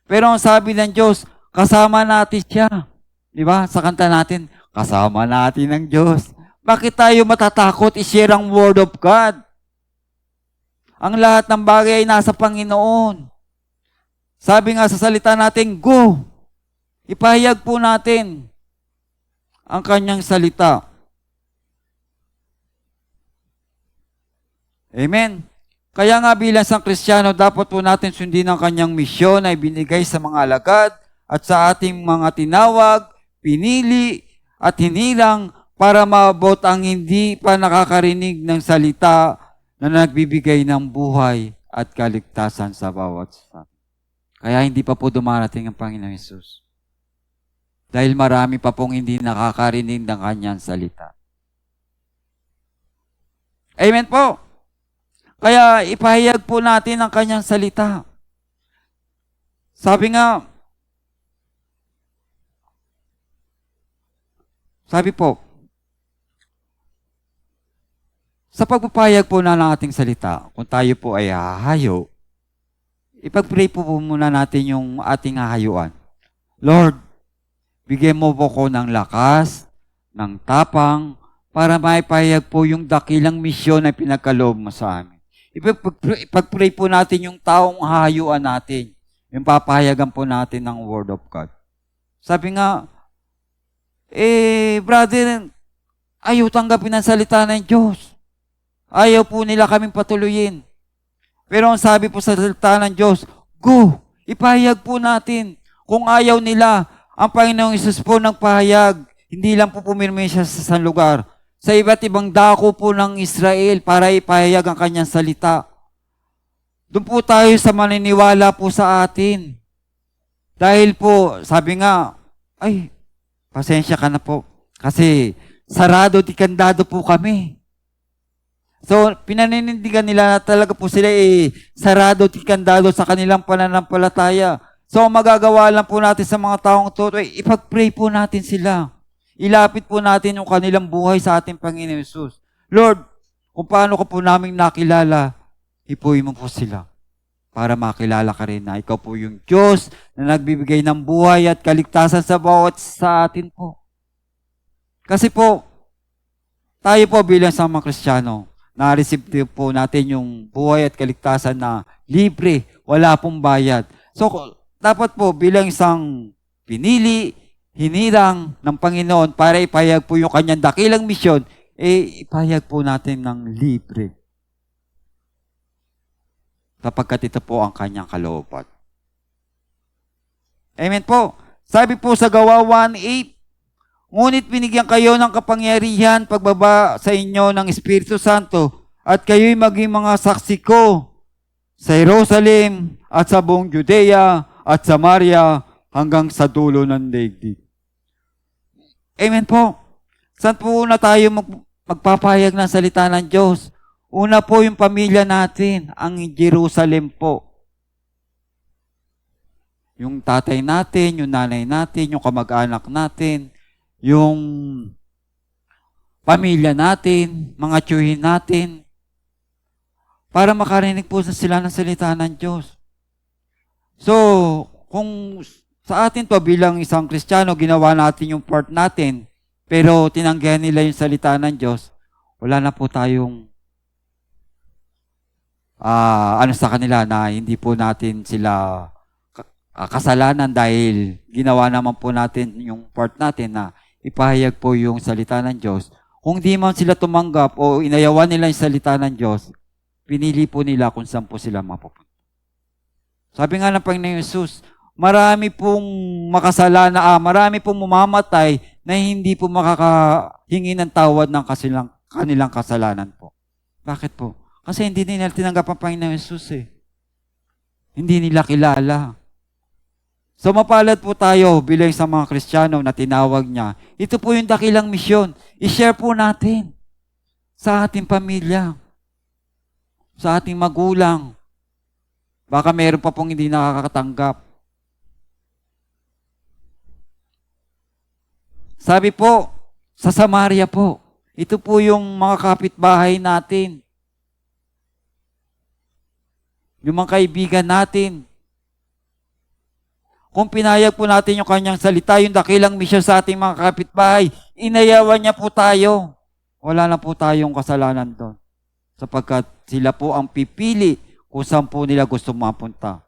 Pero ang sabi ng Diyos, kasama natin siya. Di ba? Sa kanta natin, kasama natin ang Diyos. Bakit tayo matatakot i-share ang Word of God? Ang lahat ng bagay ay nasa Panginoon. Sabi nga sa salita natin, go! Ipahayag po natin ang kanyang salita. Amen. Kaya nga bilang isang Kristiyano, dapat po natin sundin ang kanyang misyon na ibinigay sa mga alagad at sa ating mga tinawag, pinili at hinilang para maabot ang hindi pa nakakarinig ng salita na nagbibigay ng buhay at kaligtasan sa bawat isa. Kaya hindi pa po dumarating ang Panginoon Hesus. Dahil marami pa pong hindi nakakarinig ng kanyang salita. Amen po. Kaya ipahayag po natin ang kanyang salita. Sabi po, sa pagpapahayag po na ng ating salita, kung tayo po ay hahayo, ipag-pray po muna natin yung ating hahayuan. Lord, bigyan mo po ko ng lakas, ng tapang, para maipahayag po yung dakilang misyon na pinagkaloob mo sa amin. Ipag-pray po natin yung taong hahayuan natin, yung papahayagan po natin ng Word of God. Sabi nga, brother, ayaw tanggapin ang salita ng Diyos. Ayaw po nila kaming patuloyin. Pero ang sabi po sa salita ng Diyos, go! Ipahayag po natin. Kung ayaw nila, ang Panginoong Hesus po ng pahayag, hindi lang po pumirmi siya sa isang lugar. Sa iba't ibang dako po ng Israel para ipahayag ang kanyang salita. Doon po tayo sa maniniwala po sa atin. Dahil po, sabi nga, ay, pasensya ka na po. Kasi sarado di kandado po kami. So, pinaninindigan nila na talaga po sila sarado di kandado sa kanilang pananampalataya. So, magagawa lang po natin sa mga taong toto, ipag-pray po natin sila. Ilapit po natin yung kanilang buhay sa ating Panginoon Hesus. Lord, kung paano ko po namin nakilala, ipuin mo po sila para makilala ka rin na ikaw po yung Diyos na nagbibigay ng buhay at kaligtasan sa bawat sa atin po. Kasi po, tayo po bilang sa mga Kristiyano, na-receive po natin yung buhay at kaligtasan na libre, wala pong bayad. So, dapat po bilang isang pinili, hinirang ng Panginoon para ipahayag po yung kanyang dakilang misyon, ipahayag po natin ng libre. Kapagkat ito po ang kanyang kalooban. Amen po. Sabi po sa Gawa 1:8, ngunit binigyan kayo ng kapangyarihan pagbaba sa inyo ng Espiritu Santo at kayo'y maging mga saksi ko sa Jerusalem at sa buong Judea at Samaria hanggang sa dulo ng daigdig. Amen po. Saan po na tayo magpapahayag ng salita ng Diyos? Una po yung pamilya natin, ang Jerusalem po. Yung tatay natin, yung nanay natin, yung kamag-anak natin, yung pamilya natin, mga tiyuhin natin, para makarinig po sila ng salita ng Diyos. So, kung sa atin to bilang isang Kristiyano, ginawa natin yung part natin, pero tinanggihan nila yung salita ng Diyos, wala na po tayong ano sa kanila na hindi po natin sila kasalanan dahil ginawa naman po natin yung part natin na ipahayag po yung salita ng Diyos. Kung di man sila tumanggap o inayawan nila yung salita ng Diyos, pinili po nila kung saan po sila mapupunta. Sabi nga ng Panginoon Yesus, marami pong makasalanan, marami pong mamamatay na hindi po makakahingi ng tawad ng kanilang kasalanan po. Bakit po? Kasi hindi nila tinanggap ang Panginoon Yesus eh. Hindi nila kilala. So mapalad po tayo bilang sa mga Kristiyano na tinawag niya. Ito po yung dakilang misyon. I-share po natin sa ating pamilya, sa ating magulang. Baka meron pa pong hindi nakakatanggap. Sabi po, sa Samaria po, ito po yung mga kapitbahay natin. Yung mga kaibigan natin. Kung pinayag po natin yung kanyang salita, yung dakilang misyon sa ating mga kapitbahay, inayawan niya po tayo. Wala na po tayong kasalanan doon. Sapagkat sila po ang pipili kung saan po nila gusto mapunta.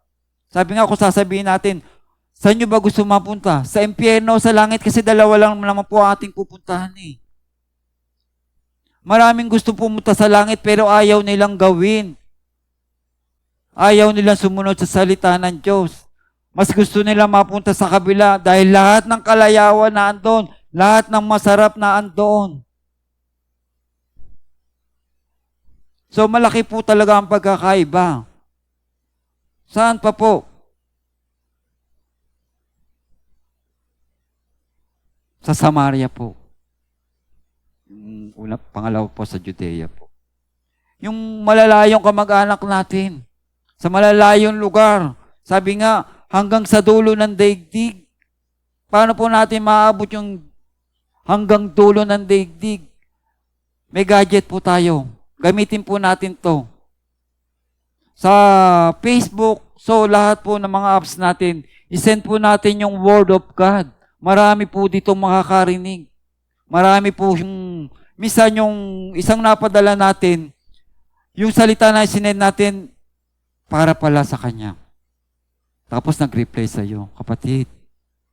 Sabi nga kung sasabihin natin, saan nyo ba gusto mapunta? Sa impyerno, sa langit, kasi dalawa lang naman po ating pupuntahan eh. Maraming gusto pumunta sa langit pero ayaw nilang gawin. Ayaw nilang sumunod sa salita ng Diyos. Mas gusto nila mapunta sa kabila dahil lahat ng kalayawan na andon, lahat ng masarap na andon. So malaki po talaga ang pagkakaiba. Saan pa po? Sa Samaria po. Pangalawa po sa Judea po. Yung malalayong kamag-anak natin, sa malalayong lugar, sabi nga, hanggang sa dulo ng daigdig. Paano po natin maabot yung hanggang dulo ng daigdig? May gadget po tayo. Gamitin po natin to. Sa Facebook, so lahat po ng mga apps natin, isend po natin yung Word of God. Marami po dito makakarinig. Marami po yung, minsan yung isang napadala natin, yung salita na sinend natin, para pala sa kanya. Tapos nag-reply sa iyo, kapatid,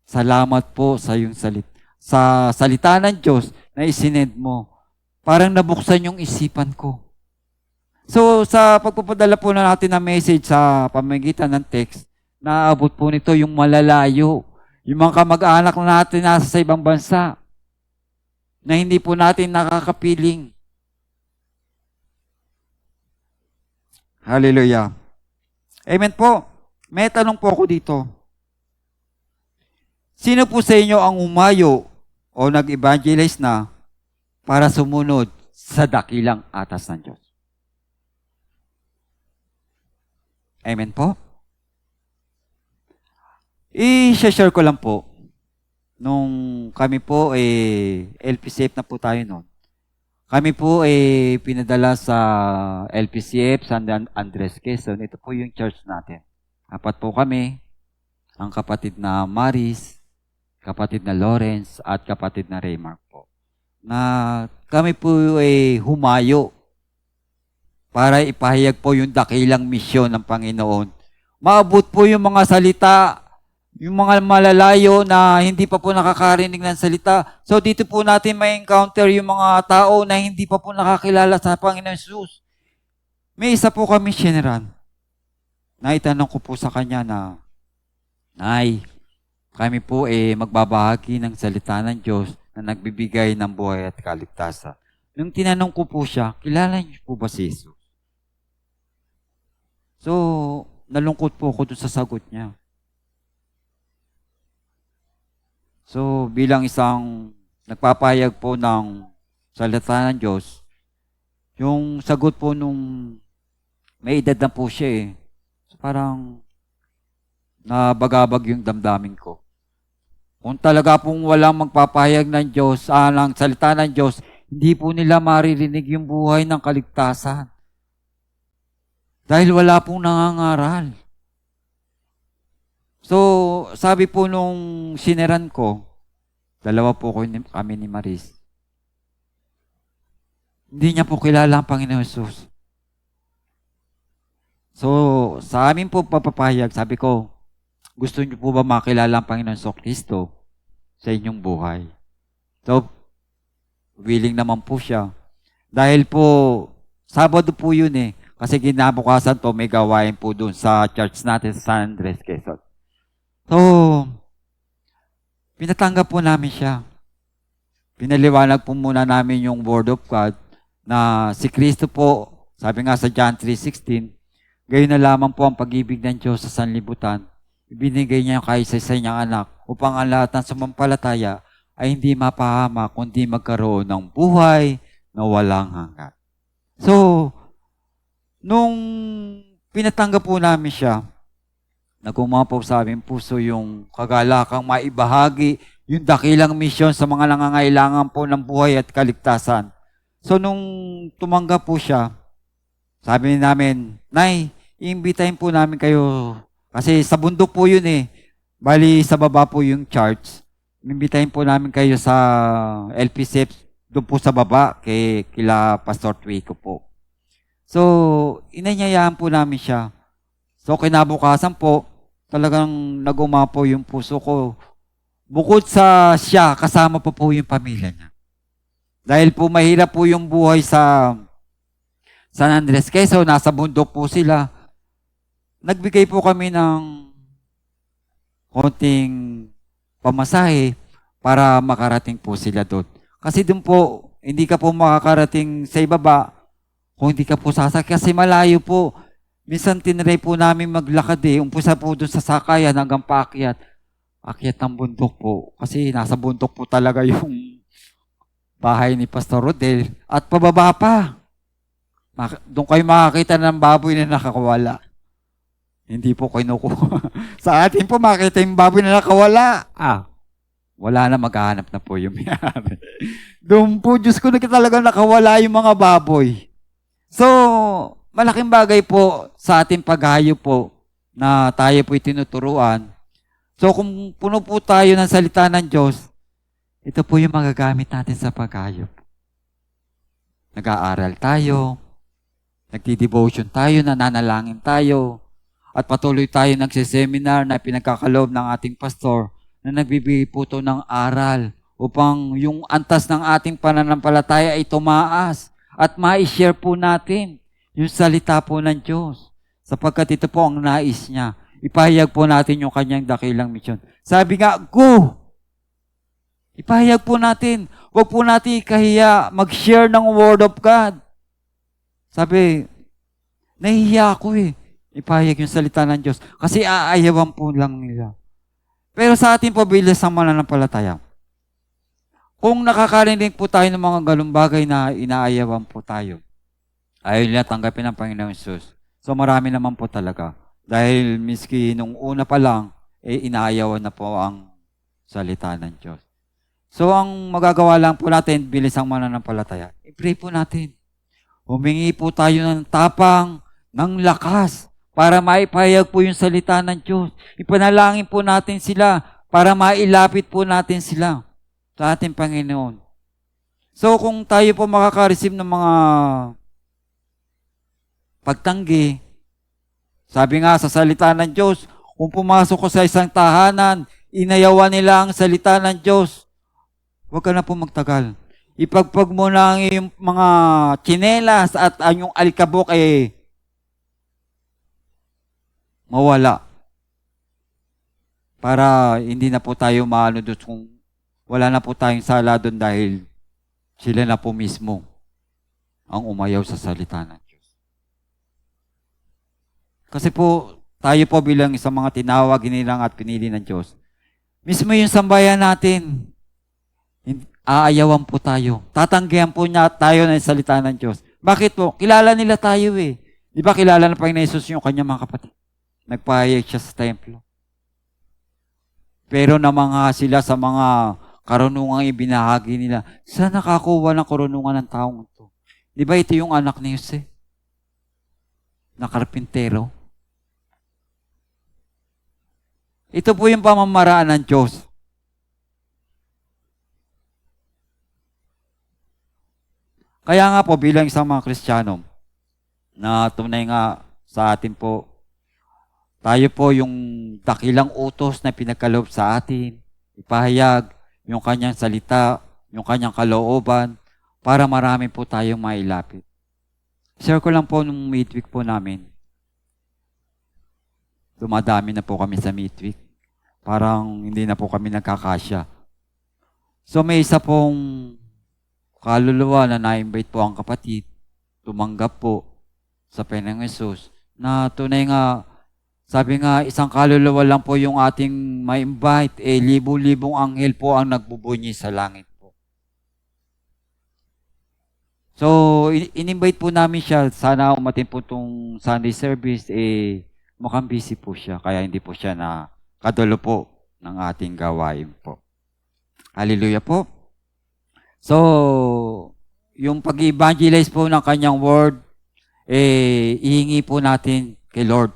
salamat po sa yung sa salita ng Diyos na isinend mo. Parang nabuksan yung isipan ko. So, sa pagpapadala po na natin ng message sa pamamagitan ng text, naaabot po nito yung malalayo. Yung mga kamag-anak natin nasa sa ibang bansa na hindi po natin nakakapiling. Hallelujah. Amen po. May tanong po ako dito. Sino po sa inyo ang umayo o nag-evangelize na para sumunod sa dakilang atas ng Diyos? Amen po. I-share ko lang po. Nung kami po, LPCF na po tayo noon. Kami po pinadala sa LPCF, San Andres, Quezon. Ito po yung church natin. Apat po kami, ang kapatid na Maris, kapatid na Lawrence, at kapatid na Raymark po. Na kami po humayo para ipahayag po yung dakilang misyon ng Panginoon. Maabot po yung mga salita, yung mga malalayo na hindi pa po nakakarinig ng salita. So dito po natin may encounter yung mga tao na hindi pa po nakakilala sa Panginoon Jesus. May isa po kami sineran. Naitanong ko po sa kanya na, Nay, kami po magbabahagi ng salita ng Diyos na nagbibigay ng buhay at kaligtasan. Nung tinanong ko po siya, kilala niyo po ba si Jesus? So, nalungkot po ako dun sa sagot niya. So, bilang isang nagpapahayag po ng salita ng Diyos, yung sagot po nung may edad na po siya So, parang nabagabag yung damdamin ko. Kung talaga pong walang magpapahayag ng Diyos, ng salita ng Diyos, hindi po nila maririnig yung buhay ng kaligtasan. Dahil wala pong nangangaral. So, sabi po nung sineran ko, Dalawa po kami ni Maris. Hindi niya po kilala ang Panginoon Jesus. So, sa amin po papapahayag, sabi ko, gusto niyo po ba makilala ang Panginoon Kristo sa inyong buhay? So, willing naman po siya. Dahil po, Sabado po yun eh. Kasi kinabukasan po, may gawain po dun sa church natin sa San Andres, Quezon. So, pinatanggap po namin siya. Pinaliwanag po muna namin yung Word of God na si Kristo po, sabi nga sa John 3:16, gayon na lamang po ang pag-ibig ng Diyos sa sanlibutan. Ibinigay niya yung kaisa-isa niyang anak upang ang lahat ng sumampalataya ay hindi mapahama kundi magkaroon ng buhay na walang hanggan. So, nung pinatanggap po namin siya, nagumapaw sa aming puso yung kagalakang maibahagi yung dakilang misyon sa mga nangangailangan po ng buhay at kaligtasan. So, nung tumanggap po siya, sabi namin, Nay, iimbitahin po namin kayo. Kasi sa bundok po yun eh. Bali, sa baba po yung church. Iimbitahin po namin kayo sa LPCF, doon po sa baba, kila Pastor Twico po. So, inanyayaan po namin siya. So, kinabukasan po, talagang nagumapo yung puso ko. Bukod sa siya, kasama pa po yung pamilya niya. Dahil po mahirap po yung buhay sa San Andres Quezon, nasa bundok po sila. Nagbigay po kami ng konting pamasahe para makarating po sila doon. Kasi doon po, hindi ka po makakarating sa ibaba kung hindi ka po sasakay. Kasi malayo po. Minsan tinry po namin maglakad eh. Umpisa po doon sa sakayan hanggang paakyat. Akyat ng bundok po. Kasi nasa bundok po talaga yung bahay ni Pastor Rodel. At pababa pa. Doon kayo makakita ng baboy na nakakawala. Hindi po kinukuha. Sa atin po makita yung baboy na nakawala. Wala na, maghahanap na po yung mayari. Doon po, Diyos ko, talaga nakawala yung mga baboy. So, malaking bagay po sa ating paghayop po na tayo po itinuturuan. So, kung puno po tayo ng salita ng Diyos, ito po yung magagamit natin sa paghayop. Nag-aaral tayo, nagdi-devotion tayo, nananalangin tayo, at patuloy tayo nagsiseminar na pinagkakaloob ng ating pastor na nagbibigay po ito ng aral upang yung antas ng ating pananampalataya ay tumaas at ma-share po natin yung salita po ng Diyos. Sapagkat ito po ang nais niya. Ipahayag po natin yung kanyang dakilang misyon. Sabi nga, go! Ipahayag po natin. Huwag po natin ikahiya mag-share ng Word of God. Sabi, nahihiya ako eh. Ipahayag yung salita ng Diyos. Kasi aayawan po lang nila. Pero sa ating pabilis ang mananampalataya, kung nakakarinig po tayo ng mga ganung bagay na inaayawan po tayo, ayaw nila tanggapin ng Panginoon Jesus. So marami naman po talaga. Dahil miski nung una pa lang, inaayawan na po ang salita ng Diyos. So ang magagawa lang po natin, bilis ang mananampalataya, i-pray po natin. Humingi po tayo ng tapang, ng lakas, para maipahayag po yung salita ng Diyos. Ipanalangin po natin sila para mailapit po natin sila sa ating Panginoon. So kung tayo po makaka-receive ng mga pagtanggi, sabi nga sa salita ng Diyos, kung pumasok ko sa isang tahanan, inayawan nila ang salita ng Diyos, huwag ka na po magtagal. Ipagpag mo na ang iyong mga tsinelas at ang iyong alikabok mawala. Para hindi na po tayo maano doon kung wala na po tayong sala doon dahil sila na po mismo ang umayaw sa salita ng Diyos. Kasi po, tayo po bilang isang mga tinawag, ginilang at pinili ng Diyos, mismo yung sambayan natin, aayawan po tayo. Tatanggihan po niya tayo ng salita ng Diyos. Bakit po? Kilala nila tayo eh. Di ba kilala na Panginoon Jesus yung kanyang mga kapatid? Nagpahayag siya sa templo. Pero namanga sila sa mga karunungang ibinahagi nila. Saan nakakuha ng karunungan ng taong ito? Di ba ito yung anak ni Jose? Na karpintero? Ito po yung pamamaraan ng Diyos. Kaya nga po, bilang isang mga Kristiyano, na tunay nga sa atin po, tayo po yung dakilang utos na pinagkaloob sa atin, ipahayag yung kanyang salita, yung kanyang kalooban, para marami po tayong mailapit. Share ko lang po nung midweek po namin. Dumadami na po kami sa midweek. Parang hindi na po kami nagkakasya. So may isa pong kaluluwa na na-invite po ang kapatid, tumanggap po sa Panginoong Hesus, na tunay nga, sabi nga, isang kaluluwa lang po yung ating ma-invite, libu-libong anghel po ang nagbubunyi sa langit po. So, in-invite po namin siya, sana umatin po itong Sunday service, mukhang busy po siya, kaya hindi po siya na kadulo po ng ating gawain po. Hallelujah po. So, yung pag-evangelize po ng kanyang word, ihingi po natin kay Lord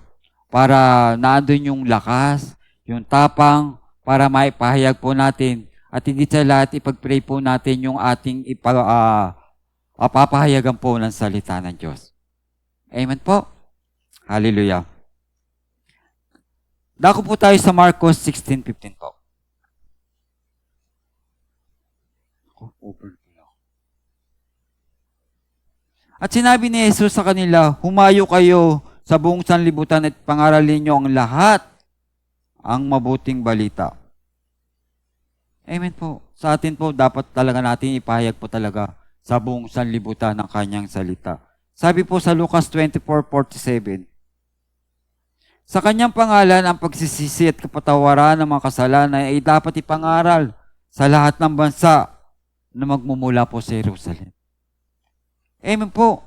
para naandun yung lakas, yung tapang, para maipahayag po natin. At hindi sa lahat, ipag-pray po natin yung ating papahayagan po ng salita ng Diyos. Amen po. Hallelujah. Dako po tayo sa Marcos 16:15 po. At sinabi ni Jesus sa kanila, humayo kayo sa buong sanlibutan at pangaralin niyo ang lahat ang mabuting balita. Amen po. Sa atin po, dapat talaga natin ipahayag po talaga sa buong sanlibutan ng kanyang salita. Sabi po sa Lucas 24:47, sa kanyang pangalan, ang pagsisisi at kapatawaran ng mga kasalanan ay dapat ipangaral sa lahat ng bansa na magmumula po sa Jerusalem. Amen po.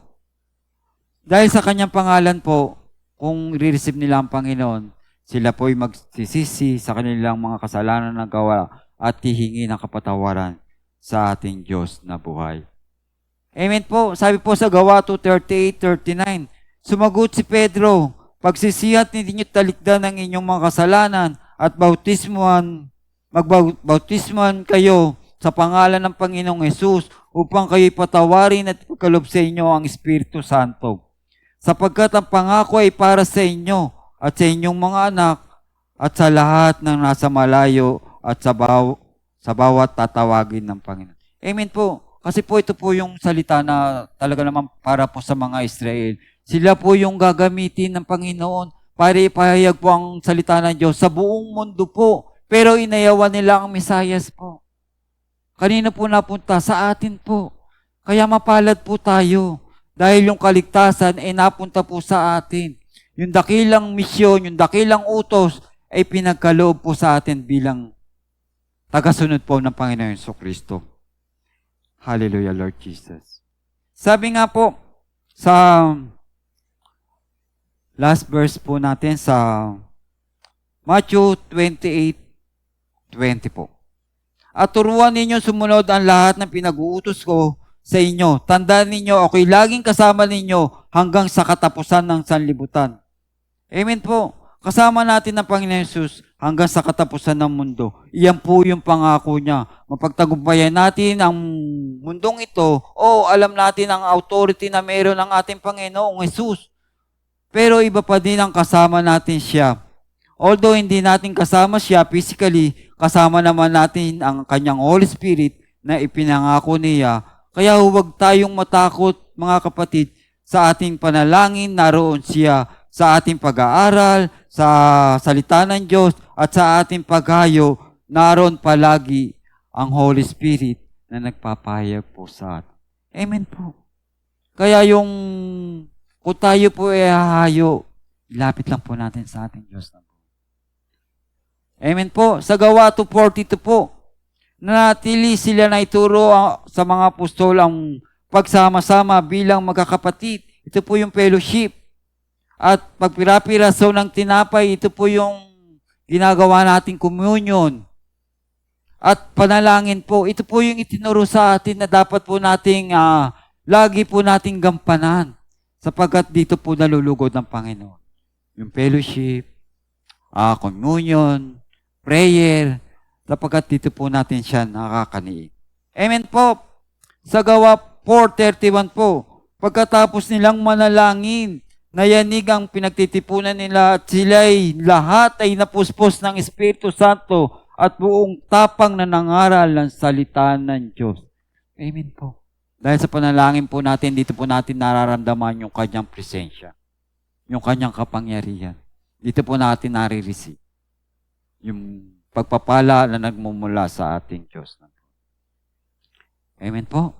Dahil sa kanyang pangalan po, kung re-receive nila ang Panginoon, sila po ay magsisisi sa kanilang mga kasalanan na gawa at hihingi ng kapatawaran sa ating Diyos na buhay. Amen po. Sabi po sa Gawa 2:38-39, sumagot si Pedro, pagsisihat ninyo talikdan ng inyong mga kasalanan at magbautismuhan kayo sa pangalan ng Panginoong Hesus upang kayo'y patawarin at pagkalob sa inyo ang Espiritu Santo. Sapagkat ang pangako ay para sa inyo at sa inyong mga anak at sa lahat ng nasa malayo at sa bawat tatawagin ng Panginoon. Amen po. Kasi po ito po yung salita na talaga naman para po sa mga Israel. Sila po yung gagamitin ng Panginoon para ipahayag po ang salita ng Diyos sa buong mundo po. Pero inayawan nila ang Mesiyas po. Kanina po napunta? Sa atin po. Kaya mapalad po tayo. Dahil yung kaligtasan ay napunta po sa atin. Yung dakilang misyon, yung dakilang utos ay pinagkaloob po sa atin bilang tagasunod po ng Panginoon Jesucristo. Hallelujah, Lord Jesus. Sabi nga po sa last verse po natin sa Matthew 28:20 po. At turuan ninyo sumunod ang lahat ng pinag-uutos ko sa inyo. Tandaan ninyo, ako'y laging kasama ninyo hanggang sa katapusan ng sanlibutan. Amen po. Kasama natin ang Panginoon Jesus hanggang sa katapusan ng mundo. Iyan po yung pangako niya. Mapagtagumpayan natin ang mundong ito. Alam natin ang authority na meron ng ating Panginoong Jesus. Pero iba pa din ang kasama natin siya. Although hindi natin kasama siya physically, kasama naman natin ang kanyang Holy Spirit na ipinangako niya. Kaya huwag tayong matakot, mga kapatid, sa ating panalangin, naroon siya sa ating pag-aaral, sa salita ng Diyos, at sa ating paghayo, naroon palagi ang Holy Spirit na nagpapahayag po sa atin. Amen po. Kaya kung tayo po ay hahayo, ilapit lang po natin sa ating Diyos na po. Amen po. Sa Gawa 2:42 po, nanatili sila na ituro sa mga apostol ang pagsama-sama bilang magkakapatid. Ito po yung fellowship. At pagpirapiraso ng tinapay, ito po yung ginagawa nating communion. At panalangin po, ito po yung itinuro sa atin na dapat po nating lagi po nating gampanan sapagkat dito po nalulugod ng Panginoon. Yung fellowship, communion, prayer, sapagkat dito po natin siya nakakaniin. Amen po. Sa Gawa 4:31 po. Pagkatapos nilang manalangin, nayanig ang pinagtitipunan nila at sila'y lahat ay napuspos ng Espiritu Santo at buong tapang na nangaral ng salita ng Diyos. Amen po. Dahil sa panalangin po natin, dito po natin nararamdaman yung kanyang presensya, yung kanyang kapangyarihan. Dito po natin nare-receive yung pagpapala na nagmumula sa ating Diyos. Amen po.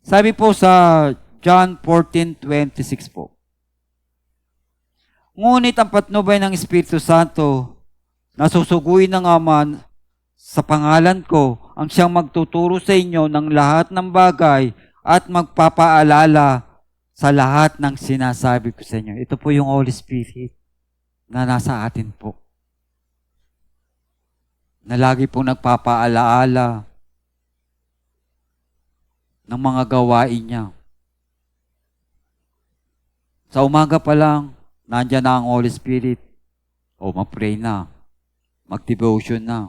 Sabi po sa John 14:26 po, ngunit ang patnubay ng Espiritu Santo na susuguin ng Ama sa pangalan ko ang siyang magtuturo sa inyo ng lahat ng bagay at magpapaalala sa lahat ng sinasabi ko sa inyo. Ito po yung Holy Spirit na nasa atin po. Na lagi pong nagpapaalaala ng mga gawain niya. Sa umaga pa lang, nandyan na ang Holy Spirit. O mag-pray na. Mag-devotion na.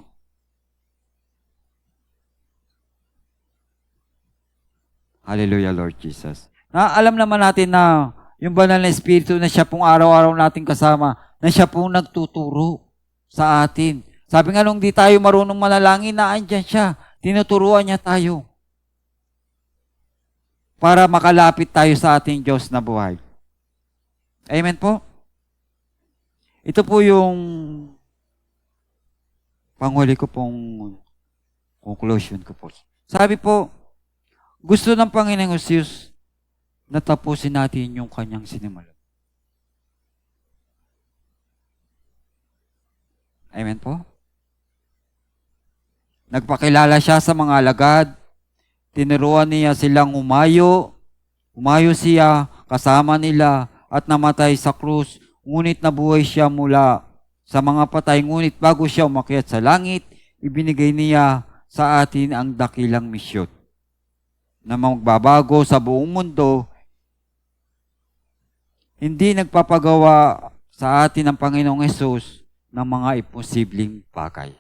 Hallelujah, Lord Jesus. Alam naman natin na yung banal na Espiritu na siya pong araw-araw natin kasama, na siya pong nagtuturo sa atin. Sabi nga nung di tayo marunong manalangin, na andyan siya. Tinuturuan niya tayo para makalapit tayo sa ating Diyos na buhay. Amen po? Ito po yung panghuli ko pong conclusion ko po. Sabi po, gusto ng Panginoong Hesus na tapusin natin yung kanyang sinimulan. Amen po? Nagpakilala siya sa mga alagad. Tinuruan niya silang umayo. Umayo siya kasama nila at namatay sa krus. Ngunit nabuhay siya mula sa mga patay. Ngunit bago siya umakyat sa langit, ibinigay niya sa atin ang dakilang misyon na magbabago sa buong mundo. Hindi nagpapagawa sa atin ng Panginoong Hesus ng mga imposibleng bagay.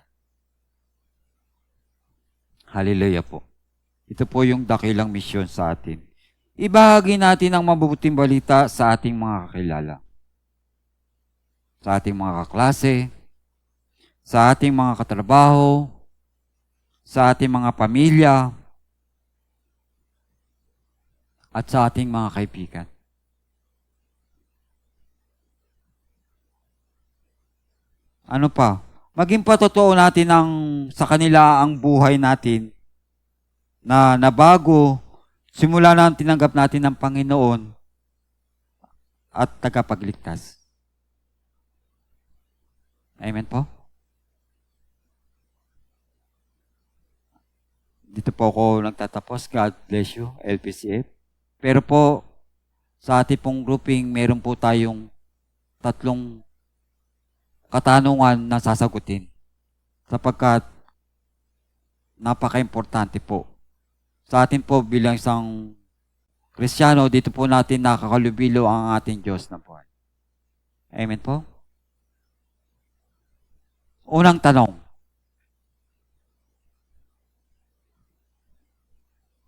Hallelujah po. Ito po yung dakilang misyon sa atin. Ibahagi natin ang mabubuting balita sa ating mga kakilala, sa ating mga kaklase, sa ating mga katrabaho, sa ating mga pamilya, at sa ating mga kaibigan. Ano pa? Maging patotoo natin sa kanila ang buhay natin na nabago simula na tinanggap natin ng Panginoon at tagapagligtas. Amen po? Dito po ako nagtatapos. God bless you, LPCF. Pero po, sa ating pong grouping, meron po tayong 3 katanungan na sasagutin. Sapagkat napaka-importante po. Sa atin po bilang isang Kristiyano, dito po natin nakakalubilo ang ating Diyos na buhay. Amen po? Unang tanong.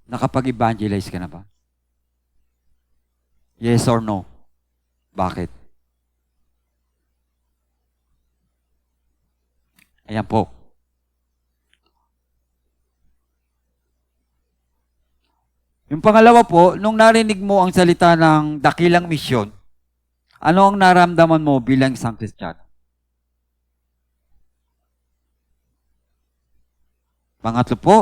Nakapag-evangelize ka na ba? Yes or no? Bakit? Ayan po. Yung pangalawa po, nung narinig mo ang salita ng dakilang misyon, ano ang naramdaman mo bilang isang Kristiyano? Pangatlo po,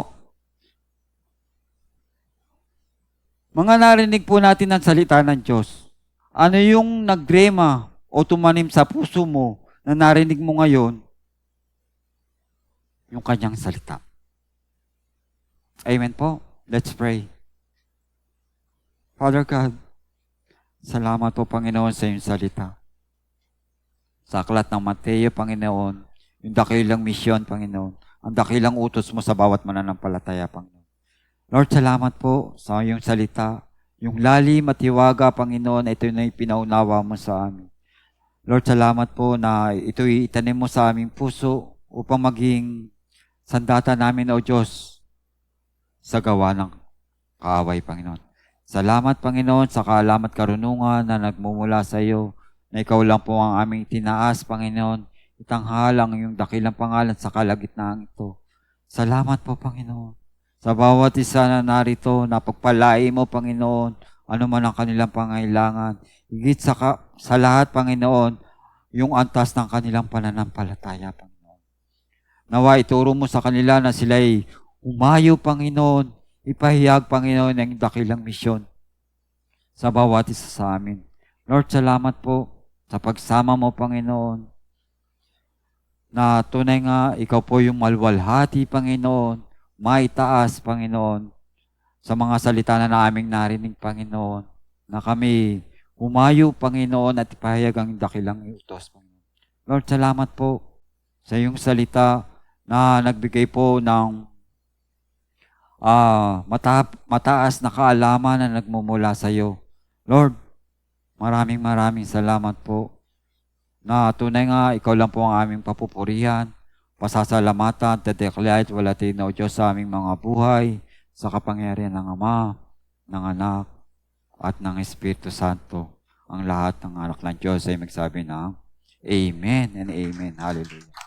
mga narinig po natin ang salita ng Diyos. Ano yung nagrema o tumanim sa puso mo na narinig mo ngayon? Yung kanyang salita. Amen po. Let's pray. Father God, salamat po Panginoon sa iyong salita. Sa aklat ng Mateo, Panginoon, yung dakilang misyon, Panginoon, ang dakilang utos mo sa bawat mananampalataya, Panginoon. Lord, salamat po sa iyong salita. Yung lalim at hiwaga, Panginoon, ito na yung pinaunawa mo sa amin. Lord, salamat po na ito'y itanim mo sa aming puso upang maging sandata namin, O Diyos, sa gawa ng kaaway, Panginoon. Salamat, Panginoon, sa kaalaman at karunungan na nagmumula sa iyo, na ikaw lang po ang aming tinaas, Panginoon. Itanghalang iyong dakilang pangalan sa kalagitnaan ito. Salamat po, Panginoon. Sa bawat isa na narito, napagpalai mo, Panginoon, ano man ang kanilang pangailangan. Higit sa lahat, Panginoon, yung antas ng kanilang pananampalataya, Panginoon. Nawa ituro mo sa kanila na sila'y umayo, Panginoon, ipahayag, Panginoon, ang dakilang misyon sa bawat isa sa amin. Lord, salamat po sa pagsama mo, Panginoon, na tunay nga ikaw po yung malwalhati, Panginoon, maitaas, Panginoon, sa mga salita na naming narinig, Panginoon, na kami humayo, Panginoon, at ipahayag ang dakilang utos, Panginoon. Lord, salamat po sa iyong salita na nagbigay po ng mataas na kaalaman na nagmumula sa iyo. Lord, maraming salamat po na tunay nga ikaw lang po ang aming papupurihan, pasasalamatan, tadeklayat, walatin o Diyos sa aming mga buhay, sa kapangyarihan ng Ama, ng Anak, at ng Espiritu Santo. Ang lahat ng anak ng Diyos ay magsabi ng Amen and Amen. Hallelujah.